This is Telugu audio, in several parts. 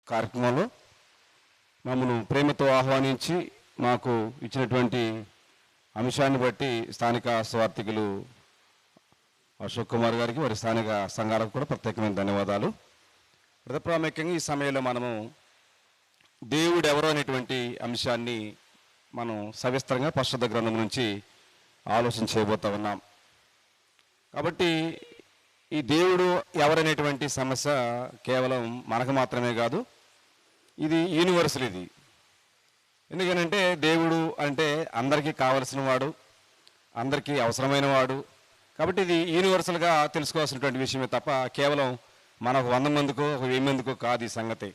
కార్యక్రమంలో మమ్మల్ని ప్రేమతో ఆహ్వానించి మాకు ఇచ్చినటువంటి అంశాన్ని బట్టి స్థానిక స్వార్థికులు అశోక్ కుమార్ గారికి వారి స్థానిక సంఘాలకు కూడా ప్రత్యేకమైన ధన్యవాదాలు. ప్రాముఖ్యంగా ఈ సమయంలో మనము దేవుడు ఎవరో అనేటువంటి అంశాన్ని మనం సవిస్తరంగా పరిశుద్ధ గ్రంథం నుంచి ఆలోచన చేయబోతా ఉన్నాం. కాబట్టి ఈ దేవుడు ఎవరనేటువంటి సమస్య కేవలం మనకు మాత్రమే కాదు, ఇది యూనివర్సల్. ఇది ఎందుకనంటే దేవుడు అంటే అందరికీ కావలసిన వాడు, అందరికీ అవసరమైన వాడు. కాబట్టి ఇది యూనివర్సల్గా తెలుసుకోవాల్సినటువంటి విషయమే తప్ప కేవలం మనకు 100 మందికో 1000 మందికో కాదు ఈ సంగతి.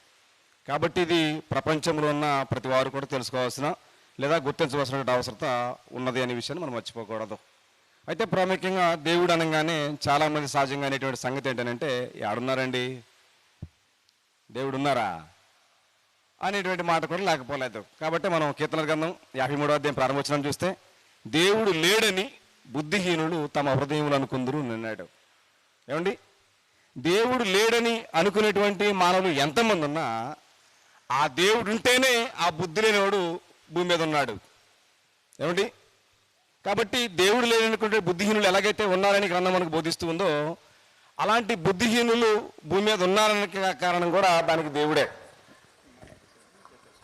కాబట్టి ఇది ప్రపంచంలో ఉన్న ప్రతి వారు కూడా తెలుసుకోవాల్సిన లేదా గుర్తించవలసినటువంటి అవసరత ఉన్నది అనే విషయాన్ని మనం మర్చిపోకూడదు. అయితే ప్రాముఖ్యంగా దేవుడు అనగానే చాలామంది సహజంగా అనేటువంటి సంగతి ఏంటంటే ఏడున్నారండి, దేవుడు ఉన్నారా అనేటువంటి మాట కూడా లేకపోలేదు. కాబట్టి మనం కీర్తనల గ్రంథం 53వ అధ్యాయం ప్రారంభోచనం చూస్తే దేవుడు లేడని బుద్ధిహీనులు తమ హృదయములు అనుకుందరు అన్నాడు. ఏమండి, దేవుడు లేడని అనుకునేటువంటి మానవులు ఎంతమంది ఉన్నా ఆ దేవుడు ఉంటేనే ఆ బుద్ధి లేనివాడు భూమి మీద ఉన్నాడు. ఏమండి, కాబట్టి దేవుడు లేదనుకుంటే బుద్ధిహీనులు ఎలాగైతే ఉన్నారని గ్రంథం మనకు బోధిస్తూ ఉందో అలాంటి బుద్ధిహీనులు భూమి మీద ఉన్నారని కారణం కూడా దానికి దేవుడే.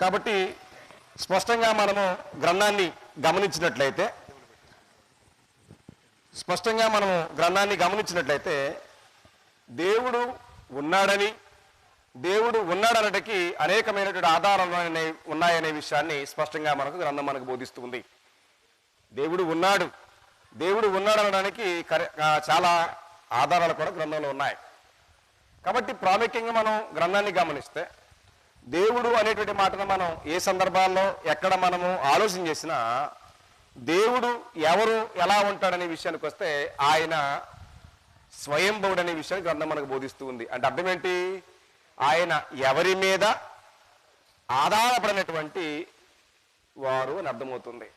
కాబట్టి స్పష్టంగా మనము గ్రంథాన్ని గమనించినట్లయితే దేవుడు ఉన్నాడనడానికి అనేకమైనటువంటి ఆధారాలు ఉన్నాయనే విషయాన్ని స్పష్టంగా గ్రంథం మనకు బోధిస్తుంది. దేవుడు ఉన్నాడు అనడానికి చాలా ఆధారాలు కూడా గ్రంథంలో ఉన్నాయి. కాబట్టి ప్రాముఖ్యంగా మనం గ్రంథాన్ని గమనిస్తే దేవుడు అనేటువంటి మాటను మనం ఏ సందర్భాల్లో ఎక్కడ మనము ఆలోచన చేసినా దేవుడు ఎవరు ఎలా ఉంటాడనే విషయానికి వస్తే ఆయన స్వయంభవుడు అనే విషయాన్ని గ్రంథం మనకు బోధిస్తూ ఉంది. అంటే అర్థం ఏంటి? ఆయన ఎవరి మీద ఆధారపడినటువంటి వారు అని అర్థమవుతుంది.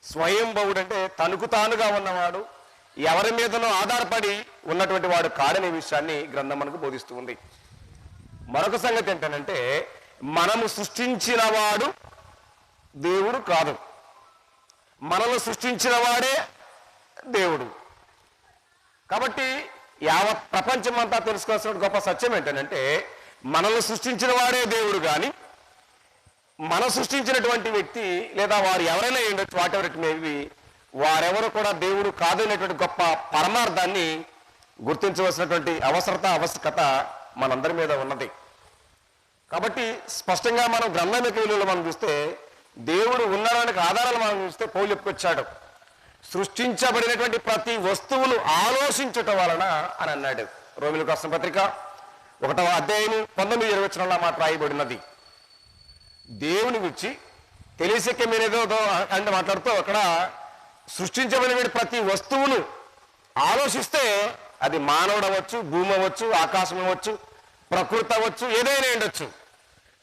స్వయంభవుడు అంటే తనకు తానుగా ఉన్నవాడు, ఎవరి మీదనో ఆధారపడి ఉన్నటువంటి వాడు కాడనే విషయాన్ని గ్రంథం మనకు బోధిస్తూ ఉంది. మరొక సంగతి ఏంటంటే మనము సృష్టించిన వాడు దేవుడు కాదు, మనల్ని సృష్టించిన వాడే దేవుడు. కాబట్టి యావత్ ప్రపంచం అంతా తెలుసుకోవాల్సిన గొప్ప సత్యం ఏంటంటే మనల్ని సృష్టించిన వాడే దేవుడు, కానీ మనం సృష్టించినటువంటి వ్యక్తి లేదా వారు ఎవరైనా ఉండొచ్చు, what ever it may be, వారెవరు కూడా దేవుడు కాదు అనేటువంటి గొప్ప పరమార్థాన్ని గుర్తించవలసినటువంటి ఆవశ్యకత మనందరి మీద ఉన్నది. కాబట్టి స్పష్టంగా మనం గ్రంథం యొక్క విలువలు మనం చూస్తే దేవుడు ఉన్నాడానికి ఆధారాలు మనం చూస్తే పౌలు చెప్పుకొచ్చాడు, సృష్టించబడినటువంటి ప్రతి వస్తువులు ఆలోచించటం వలన అని అన్నాడు. రోమిలకు రాసిన పత్రిక 1వ అధ్యాయం 19-20 మాట రాయబడినది. దేవుని గురించి తెలిసెక్కమేనేదో అంటే మాట్లాడుతూ అక్కడ సృష్టించబడిన ప్రతి వస్తువును ఆలోచిస్తే అది మానవుడు అవ్వచ్చు, భూమి అవ్వచ్చు, ఆకాశం అవ్వచ్చు, ప్రకృతి అవ్వచ్చు, ఏదైనా ఉండొచ్చు.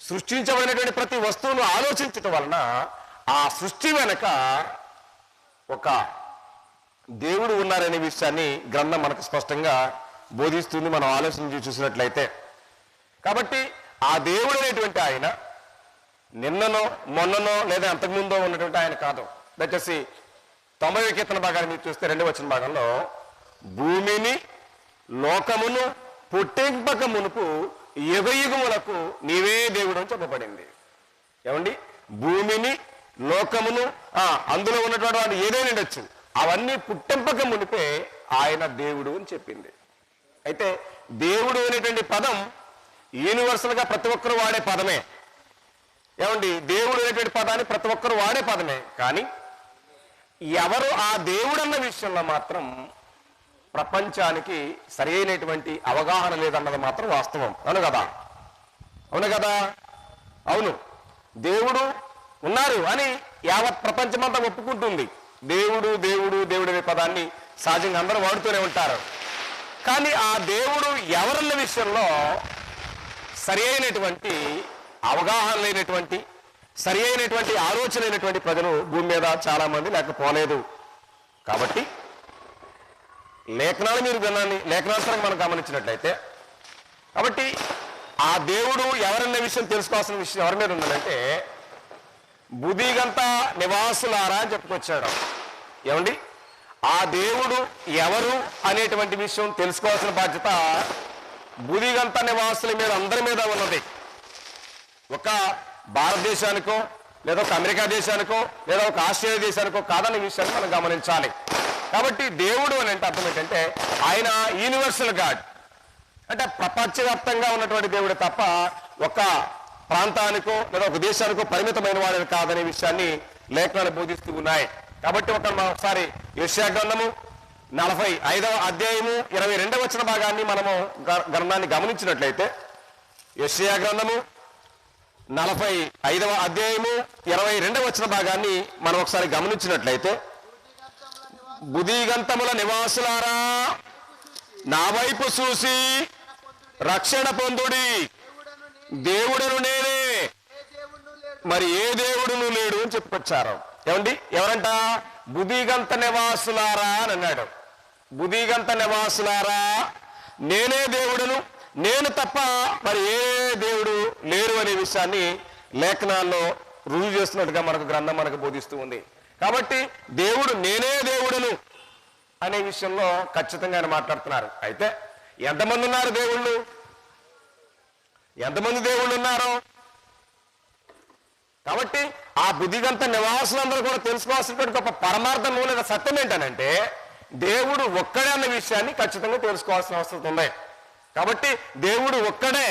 సృష్టించబడినటువంటి ప్రతి వస్తువును ఆలోచించటం వలన ఆ సృష్టి వెనక ఒక దేవుడు ఉన్నారనే విషయాన్ని గ్రంథం మనకు స్పష్టంగా బోధిస్తుంది మనం ఆలోచన చూసినట్లయితే. కాబట్టి ఆ దేవుడు అనేటువంటి ఆయన నిన్ననో మొన్ననో లేదా అంతకుముందో ఉన్నటువంటి ఆయన కాదు. దయచేసి 90వ కీర్తన భాగాన్ని మీరు చూస్తే 2వ వచన భాగంలో భూమిని లోకమును పుట్టింపక మునుపు యుగయుగములకు నీవే దేవుడు అని చెప్పబడింది. ఏమండి, భూమిని లోకమును అందులో ఉన్నటువంటి వాడు ఏదైనా ఉండొచ్చు, అవన్నీ పుట్టింపక మునిపే ఆయన దేవుడు అని చెప్పింది. అయితే దేవుడు అనేటువంటి పదం యూనివర్సల్గా ప్రతి ఒక్కరు వాడే పదమే. ఏమండి, దేవుడు అనేటువంటి పదాన్ని ప్రతి ఒక్కరు వాడే పదమే, కానీ ఎవరు ఆ దేవుడు అన్న విషయంలో మాత్రం ప్రపంచానికి సరైనటువంటి అవగాహన లేదన్నది మాత్రం వాస్తవం. అవును కదా? అవును, దేవుడు ఉన్నారు అని యావత్ ప్రపంచమంతా ఒప్పుకుంటుంది. దేవుడు అనే పదాన్ని సహజంగా అందరూ వాడుతూనే ఉంటారు. కానీ ఆ దేవుడు ఎవరన్న విషయంలో సరి అయినటువంటి అవగాహన లేనటువంటి, సరి అయినటువంటి ఆలోచన లేనటువంటి ప్రజలు భూమి మీద చాలా మంది లేకపోలేదు. కాబట్టి లేఖనాలు లేఖనాంతరంగా మనం గమనించినట్లయితే, కాబట్టి ఆ దేవుడు ఎవరన్న విషయం తెలుసుకోవాల్సిన విషయం ఎవరి మీద ఉందంటే బుదిగంత నివాసులారా అని చెప్పుకొచ్చాడు. ఏమండి, ఆ దేవుడు ఎవరు అనేటువంటి విషయం తెలుసుకోవాల్సిన బాధ్యత బుదిగంత నివాసుల మీద అందరి మీద ఉన్నది. ఒక భారతదేశానికో లేదా ఒక అమెరికా దేశానికో లేదా ఒక ఆస్ట్రేలియా దేశానికో కాదనే విషయాన్ని మనం గమనించాలి. కాబట్టి దేవుడు అని అంటే అర్థం ఏంటంటే ఆయన యూనివర్సల్ గాడ్, అంటే ప్రపంచవ్యాప్తంగా ఉన్నటువంటి దేవుడు తప్ప ఒక ప్రాంతానికో లేదా ఒక దేశానికో పరిమితమైన వాడు కాదనే విషయాన్ని లేఖనాలు బోధిస్తూ ఉన్నాయి. కాబట్టి ఒకసారి యెషయా గ్రంథము 45వ అధ్యాయము 22వ వచన భాగాన్ని మనము గ్రంథాన్ని గమనించినట్లయితే, యెషయా గ్రంథము 45వ అధ్యాయము 22వ వచన భాగాన్ని మనం ఒకసారి గమనించినట్లయితే, బుదిగంతముల నివాసులారా నా వైపు చూసి రక్షణ పొందుడి, దేవుడను నేనే, మరి ఏ దేవుడును లేడు అని చెప్పుకొచ్చారు. ఏమండి, ఎవరంట? బుదిగంత నివాసులారా అని అన్నాడు. బుదిగంత నివాసులారా నేనే దేవుడును, నేను తప్ప మరి ఏ దేవుడు లేరు అనే విషయాన్ని లేఖనాల్లో రుజువు చేస్తున్నట్టుగా మనకు గ్రంథం మనకు బోధిస్తూ ఉంది. కాబట్టి దేవుడు నేనే దేవుడును అనే విషయంలో ఖచ్చితంగా ఆయన మాట్లాడుతున్నారు. అయితే ఎంతమంది ఉన్నారు దేవుళ్ళు? ఎంతమంది దేవుళ్ళు ఉన్నారు? కాబట్టి ఆ బుద్ధిగంత నివాసులందరూ కూడా తెలుసుకోవాల్సినటువంటి గొప్ప పరమార్థము లేదా సత్యం ఏంటనంటే దేవుడు ఒక్కడే అన్న విషయాన్ని ఖచ్చితంగా తెలుసుకోవాల్సిన అవసరం ఉంది. కాబట్టి దేవుడు ఒక్కడే,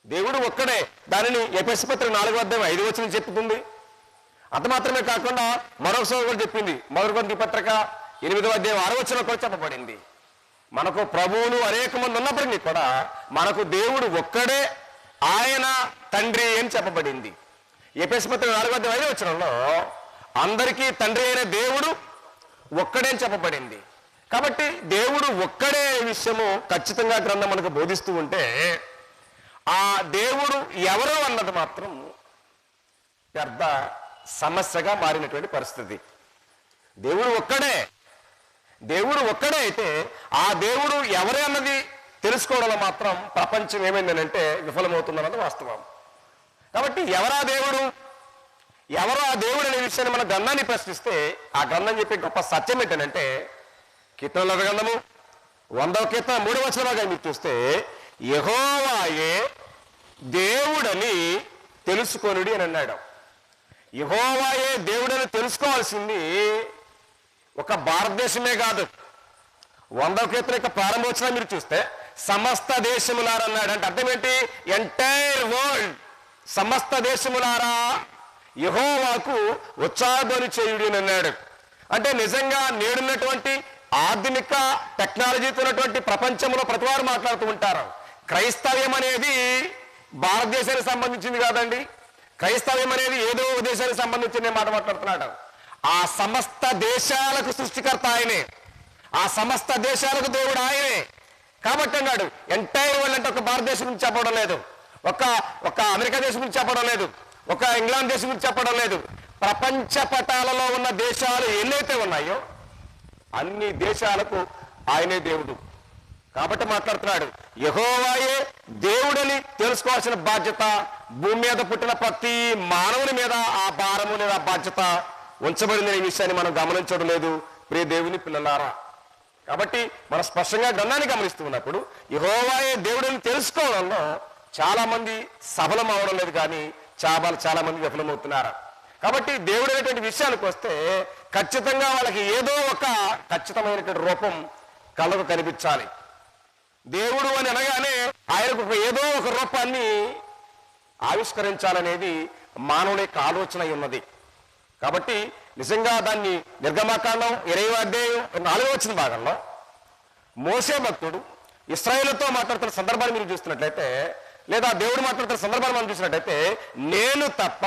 దేవుడు ఒక్కడే. దానిని ఎఫెసీ పత్రిక 4:5 వచనం చెప్పుకుంది. అంత మాత్రమే కాకుండా మరొకసారి కూడా చెప్పింది. మొదటి కొరింథీ పత్రిక 8వ అధ్యాయం 6వ వచనం కూడా చెప్పబడింది. మనకు ప్రభువులు అనేక మంది ఉన్నప్పటికీ కూడా మనకు దేవుడు ఒక్కడే, ఆయన తండ్రి అని చెప్పబడింది. ఎఫెసీ పత్రిక 4:5 వచనంలో అందరికీ తండ్రి అయిన దేవుడు ఒక్కడే అని చెప్పబడింది. కాబట్టి దేవుడు ఒక్కడే విషయము ఖచ్చితంగా గ్రంథం మనకు బోధిస్తూ ఉంటే, ఆ దేవుడు ఎవరు అన్నది మాత్రం పెద్ద సమస్యగా మారినటువంటి పరిస్థితి. దేవుడు ఒక్కడే, దేవుడు ఒక్కడే అయితే ఆ దేవుడు ఎవరే అన్నది తెలుసుకోవడంలో మాత్రం ప్రపంచం ఏమైందనంటే విఫలమవుతుందన్నది వాస్తవం. కాబట్టి ఎవరా దేవుడు, ఎవరు ఆ దేవుడు అనే విషయాన్ని మన గ్రంథాన్ని ప్రశ్నిస్తే ఆ గ్రంథం చెప్పే గొప్ప సత్యం ఏంటంటే, కీర్తనల గ్రంథము 100వ కీర్తన 3వ వచనంగా మీరు చూస్తే, యెహోవాయే దేవుడని తెలుసుకొనుడి అని అన్నాడు. యెహోవాయే దేవుడని తెలుసుకోవాల్సింది ఒక భారతదేశమే కాదు. 100వ కీర్తన యొక్క ప్రారంభోత్సవం మీరు చూస్తే సమస్త దేశములారన్నాడు. అంటే అర్థం ఏంటి? ఎంటైర్ వరల్డ్, సమస్త దేశములారా యెహోవాకు ఉత్సాహధ్వని చేయుడి అని అన్నాడు. అంటే నిజంగా నేడున్నటువంటి ఆధునిక టెక్నాలజీతో ఉన్నటువంటి ప్రపంచంలో ప్రతివారు మాట్లాడుతూ ఉంటారు. క్రైస్తవ్యం అనేది భారతదేశానికి సంబంధించింది కాదండి. క్రైస్తవ్యం అనేది ఏదో దేశానికి సంబంధించిన మాట మాట్లాడుతున్నాడు. ఆ సమస్త దేశాలకు సృష్టికర్త ఆయనే, ఆ సమస్త దేశాలకు దేవుడు ఆయనే. కాబట్టి అన్నాడు ఎంటైర్ వరల్డ్ అంటే ఒక భారతదేశం నుంచి చెప్పడం లేదు, ఒక అమెరికా దేశం నుంచి చెప్పడం లేదు, ఒక ఇంగ్లాండ్ దేశం నుంచి చెప్పడం లేదు. ప్రపంచ పటాలలో ఉన్న దేశాలు ఎన్నైతే ఉన్నాయో అన్ని దేశాలకు ఆయనే దేవుడు. కాబట్టి మాట్లాడుతున్నాడు యెహోవాయే దేవుడని తెలుసుకోవాల్సిన బాధ్యత భూమి మీద పుట్టిన ప్రతి మానవుని మీద ఆ భారము లేదా బాధ్యత ఉంచబడింది. ఈ విషయాన్ని మనం గమనించడం లేదు ప్రియ దేవుని పిల్లలారా. కాబట్టి మనం స్పష్టంగా గ్రంథాన్ని గమనిస్తూ ఉన్నప్పుడు యెహోవాయే దేవుడని తెలుసుకోవడంలో చాలా మంది సఫలం అవడం లేదు, కానీ చాలా మంది విఫలమవుతున్నారు. కాబట్టి దేవుడు అనేటువంటి విషయానికి వస్తే ఖచ్చితంగా వాళ్ళకి ఏదో ఒక ఖచ్చితమైనటువంటి రూపం కళ్ళకు కనిపించాలి. దేవుడు అని అనగానే ఆయనకు ఏదో ఒక రూపాన్ని ఆవిష్కరించాలనేది మానవుని యొక్క ఆలోచన ఉన్నది. కాబట్టి నిజంగా దాన్ని నిర్గమకాండం 20వ అధ్యాయం 4వ వచన భాగంలో మోషే భక్తుడు ఇశ్రాయేలుతో మాట్లాడుతున్న సందర్భాన్ని మీరు చూస్తున్నట్లయితే, లేదా దేవుడు మాట్లాడుతున్న సందర్భాన్ని మనం చూసినట్లయితే, నేను తప్ప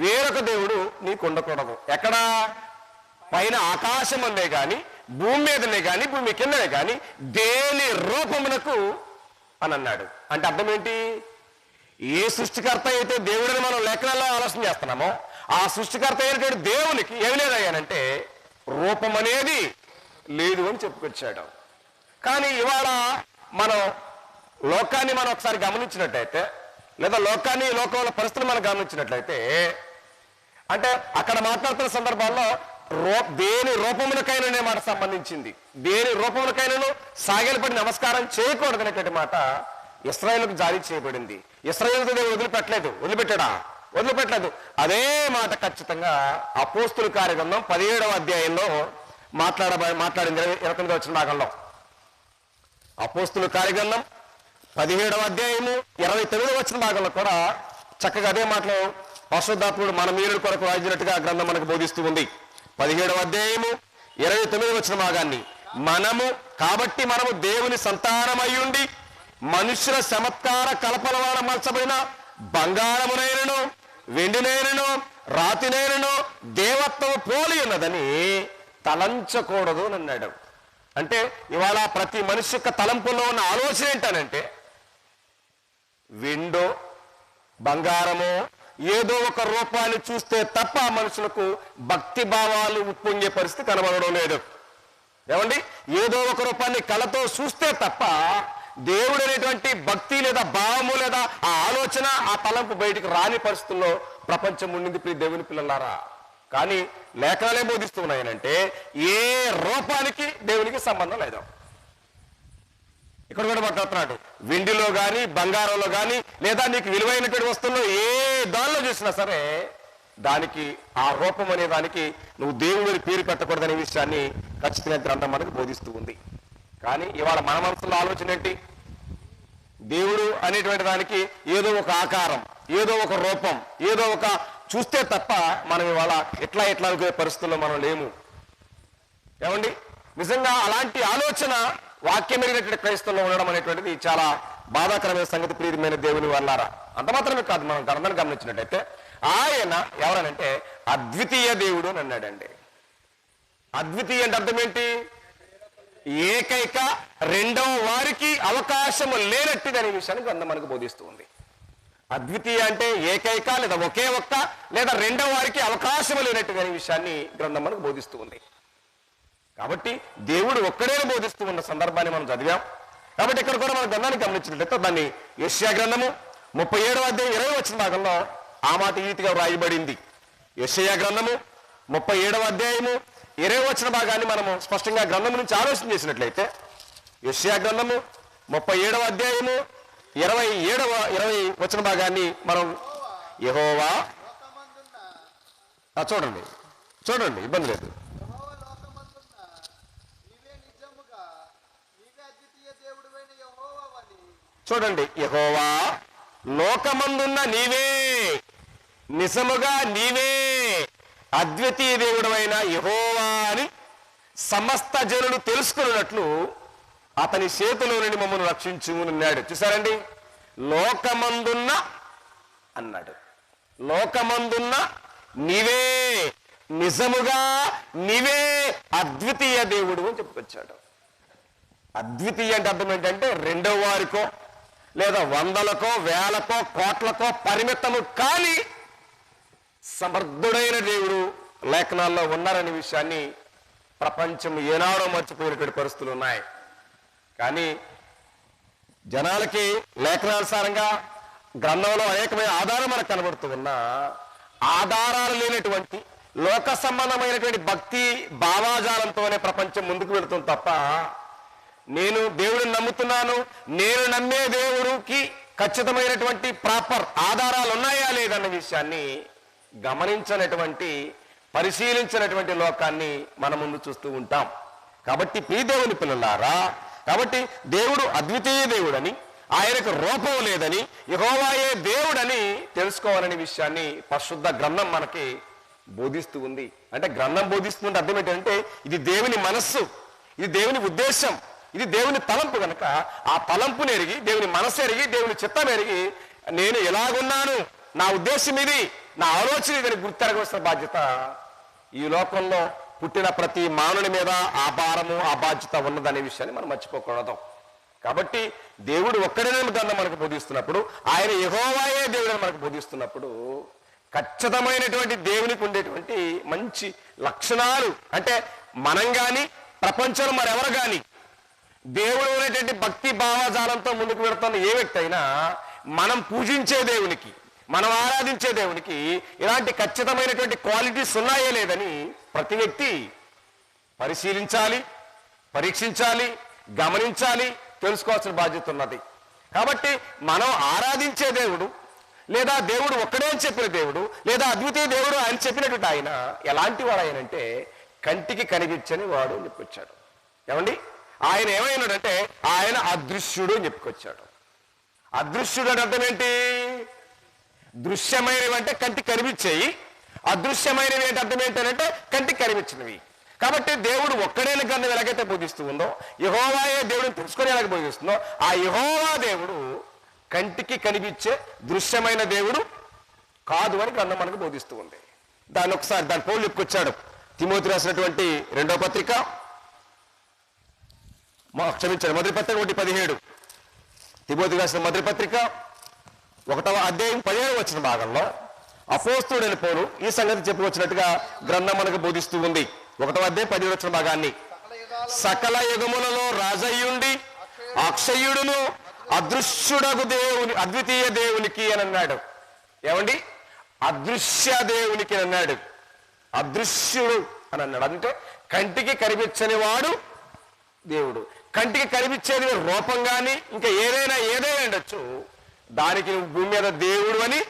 వేరొక దేవుడు నీకు ఉండకూడదు. ఎక్కడ? పైన ఆకాశం అనే కానీ, భూమి మీదనే కానీ, భూమి కిందనే కానీ దేని రూపమునకు అని అన్నాడు. అంటే అర్థం ఏంటి? ఏ సృష్టికర్త అయితే దేవుడిని మనం లేఖనాల్లో ఆలోచన చేస్తున్నామో ఆ సృష్టికర్త అయినటువంటి దేవునికి ఏమి లేదయ్యానంటే రూపం అనేది లేదు అని చెప్పుకొచ్చాడు. కానీ ఇవాళ మనం లోకాన్ని మనం ఒకసారి గమనించినట్లయితే, లేదా లోకంలో పరిస్థితులు మనం గమనించినట్లయితే, అంటే అక్కడ మాట్లాడుతున్న సందర్భాల్లో దేని రూపమునకైనా మాట సంబంధించింది. దేని రూపమునకైనాను సాగిలపడి నమస్కారం చేయకూడదు అనేటువంటి మాట ఇశ్రాయేలుకు జారీ చేయబడింది. ఇశ్రాయేలుతో దేవుడు వదిలిపెట్టలేదు. అదే మాట ఖచ్చితంగా అపోస్తుల కార్యగ్రంథం 17వ అధ్యాయంలో మాట్లాడింది 29వ వచన భాగంలో. అపోస్తుల కార్యగ్రంథం 17వ అధ్యాయము 29వ వచన భాగంలో కూడా చక్కగా అదే మాటలు పరిశుద్ధాత్ముడు మన మీరుల కొరకు రాయించినట్టుగా గ్రంథం మనకు బోధిస్తూ ఉంది. 17వ అధ్యాయము 29వ వచన భాగాన్ని కాబట్టి మనము దేవుని సంతానమయ్యుండి మనుషుల చమత్కార కల్పనవాడ మలచబడిన బంగారమునైనను వెండినైనను రాతినైనను దేవత్వము పోలి ఉన్నదని తలంచకూడదు అని అన్నాడు. అంటే ఇవాళ ప్రతి మనిషి యొక్క తలంపుల్లో ఉన్న ఆలోచన ఏంటనంటే, వెండో బంగారమో ఏదో ఒక రూపాన్ని చూస్తే తప్ప మనుషులకు భక్తి భావాలు ఉప్పొంగే పరిస్థితి కనబడడం లేదు. ఏమండి, ఏదో ఒక రూపాన్ని కళ్ళతో చూస్తే తప్ప దేవుడు అనేటువంటి భక్తి లేదా భావము లేదా ఆ ఆలోచన ఆ తలంపు బయటికి రాని పరిస్థితుల్లో ప్రపంచం ఉండింది ప్రియ దేవుని పిల్లలారా. కానీ లేఖనాలే బోధిస్తున్నాయనంటే ఏ రూపానికి దేవునికి సంబంధం లేదు. ఇక్కడ కూడా మాట్లాడుతున్నాడు, వెండిలో కానీ బంగారంలో కానీ లేదా నీకు విలువైనటువంటి వస్తువుల్లో ఏ దానిలో చూసినా సరే దానికి ఆ రూపం అనే దానికి నువ్వు దేవుని పేరు పెట్టకూడదనే విషయాన్ని ఖచ్చితంగా గ్రంథం మనకు బోధిస్తూ ఉంది. కానీ ఇవాళ మన మనసులో ఆలోచన ఏంటి? దేవుడు అనేటువంటి దానికి ఏదో ఒక ఆకారం, ఏదో ఒక రూపం, ఏదో ఒక చూస్తే తప్ప మనం ఇవాళ ఎట్లా అనుకునే పరిస్థితుల్లో మనం లేము. ఏమండి, నిజంగా అలాంటి ఆలోచన వాక్యమైనటువంటి క్రైస్తవుల్లో ఉండడం అనేటువంటిది చాలా బాధాకరమైన సంగతి ప్రియమైన దేవుని వల్లారా. అంత మాత్రమే కాదు, మనం గ్రంథాన్ని గమనించినట్టయితే ఆయన ఎవరనంటే అద్వితీయ దేవుడు అని అన్నాడండి. అద్వితీయ అంటే అర్థం ఏంటి? ఏకైక, రెండవ వారికి అవకాశము లేనట్టు అనే విషయాన్ని గ్రంథం మనకు బోధిస్తూ ఉంది. అద్వితీయ అంటే ఏకైక లేదా ఒకే ఒక్క లేదా రెండవ వారికి అవకాశము లేనట్టు అనే విషయాన్ని గ్రంథం మనకు బోధిస్తూ ఉంది. కాబట్టి దేవుడు ఒక్కడే బోధిస్తూ ఉన్న సందర్భాన్ని మనం చదివాం. కాబట్టి ఇక్కడ కూడా మన గ్రంథాన్ని గమనించినట్లయితే దాన్ని యెషయా గ్రంథము 37వ అధ్యాయం 20వ వచన భాగంలో ఆ మాట ఈ రీతిగా వ్రాయబడింది. యెషయా గ్రంథము 37వ అధ్యాయము 20వ వచన భాగాన్ని మనము స్పష్టంగా గ్రంథం నుంచి ఆలోచన చేసినట్లయితే యెషయా గ్రంథము 37వ అధ్యాయము 20 వచన భాగాన్ని మనం యెహోవా చూడండి ఇబ్బంది లేదు. చూడండి, యెహోవా లోకమందున్న నీవే, నిజముగా నీవే అద్వితీయ దేవుడైన యెహోవా అని సమస్త జనులు తెలుసుకున్నట్లు అతని చేతిలో నుండి మమ్మల్ని రక్షించున్నాడు. చూసారండి, లోకమందున్న అన్నాడు. లోకమందున్న నీవే, నిజముగా నీవే అద్వితీయ దేవుడు అని చెప్పుకొచ్చాడు. అద్వితీయ అంటే అర్థం ఏంటంటే రెండవ వారికో లేదా వందలకో వేలకో కోట్లకో పరిమితము కాని సమర్థుడైన దేవుడు లేఖనాల్లో ఉన్నారనే విషయాన్ని ప్రపంచం ఏనాడో మర్చిపోయినటువంటి పరిస్థితులు ఉన్నాయి. కానీ జనాలకి లేఖనానుసారంగా గ్రంథంలో అనేకమైన ఆధారం మనకు కనబడుతూ ఉన్నా ఆధారాలు లేనటువంటి లోక సంబంధమైనటువంటి భక్తి భావాజాలంతోనే ప్రపంచం ముందుకు వెళుతుంది తప్ప నేను దేవుడిని నమ్ముతున్నాను, నేను నమ్మే దేవుడికి ఖచ్చితమైనటువంటి ప్రాపర్ ఆధారాలు ఉన్నాయా లేదన్న విషయాన్ని గమనించినటువంటి పరిశీలించినటువంటి లోకాన్ని మన ముందు చూస్తూ ఉంటాం. కాబట్టి ప్రియ దేవుని పిల్లలారా, కాబట్టి దేవుడు అద్వితీయ దేవుడని, ఆయనకు రూపం లేదని, యెహోవాయే దేవుడని తెలుసుకోవాలనే విషయాన్ని పరిశుద్ధ గ్రంథం మనకి బోధిస్తూ ఉంది. అంటే గ్రంథం బోధిస్తుంటే అర్థం ఏంటంటే ఇది దేవుని మనస్సు, ఇది దేవుని ఉద్దేశం, ఇది దేవుని తలంపు కనుక ఆ తలంపుని ఎరిగి, దేవుని మనస్సు ఎరిగి, దేవుని చిత్తం ఎరిగి నేను ఎలాగున్నాను, నా ఉద్దేశం ఇది, నా ఆలోచన ఇదని గుర్తెరగవలసిన బాధ్యత ఈ లోకంలో పుట్టిన ప్రతి మానవుని మీద ఆ భారము ఆ బాధ్యత ఉన్నదనే విషయాన్ని మనం మర్చిపోకూడదు. కాబట్టి దేవుడు ఒక్కడే గ్రంథం మనకు బోధిస్తున్నప్పుడు, ఆయన యెహోవాయే దేవుడని మనకు బోధిస్తున్నప్పుడు ఖచ్చితమైనటువంటి దేవునికి ఉండేటువంటి మంచి లక్షణాలు, అంటే మనం కానీ ప్రపంచంలో మరెవరు కానీ దేవుడు అనేటువంటి భక్తి భావజాలంతో ముందుకు వెళుతున్న ఏ వ్యక్తి అయినా మనం పూజించే దేవునికి, మనం ఆరాధించే దేవునికి ఇలాంటి ఖచ్చితమైనటువంటి క్వాలిటీస్ ఉన్నాయే లేదని ప్రతి వ్యక్తి పరిశీలించాలి, పరీక్షించాలి, గమనించాలి, తెలుసుకోవాల్సిన బాధ్యత ఉన్నది. కాబట్టి మనం ఆరాధించే దేవుడు లేదా దేవుడు ఒక్కడే అని చెప్పిన దేవుడు లేదా అద్వితీయ దేవుడు ఆయన చెప్పినటువంటి ఆయన ఎలాంటి వాడు ఆయనంటే కంటికి కనిపించని వాడు అని చెప్పుకొచ్చాడు. ఏమండి, ఆయన ఏమైనాడంటే ఆయన అదృశ్యుడు అని చెప్పుకొచ్చాడు. అదృశ్యుడు అంటే అర్థం ఏంటి? దృశ్యమైనవి అంటే కంటికి కనిపించేవి, అదృశ్యమైనవి అంటే అర్థం ఏంటంటే కంటికి కనిపించినవి. కాబట్టి దేవుడు ఒక్కడైన గ్రంథం ఎలాగైతే బోధిస్తూ ఉందో, యెహోవాయే దేవుడిని తెలుసుకొని ఎలాగ బోధిస్తుందో, ఆ యెహోవా దేవుడు కంటికి కనిపించే దృశ్యమైన దేవుడు కాదు అని గ్రంథం మనకు బోధిస్తూ ఉంది. దాన్ని ఒకసారి దాని పౌలు చెప్పుకొచ్చాడు. తిమోతి రాసినటువంటి 2వ పత్రిక, క్షమించాడు, మొదటి పత్రిక 1:17. తిమోతి రాసిన మొదటి పత్రిక 1వ అధ్యాయం 17వ వచన భాగంలో అపోస్తలుడైన పౌలు ఈ సంగతి చెప్పుకొచ్చినట్టుగా గ్రంథం మనకు బోధిస్తూ ఉంది. 1వ అధ్యాయం 17వ వచన భాగాన్ని, సకల యుగములలో రాజయ్యుండి అక్షయుడును అదృశ్యుడగు దేవుని అద్వితీయ దేవునికి అని అన్నాడు. ఏమండి, అదృశ్య దేవునికి అని అన్నాడు, అదృశ్యుడు అని అన్నాడు. అంటే కంటికి కనిపించని వాడు దేవుడు. కంటికి కనిపించేది రూపం కానీ ఇంకా ఏదైనా ఉండొచ్చు, దానికి భూమి మీద దేవుడు అని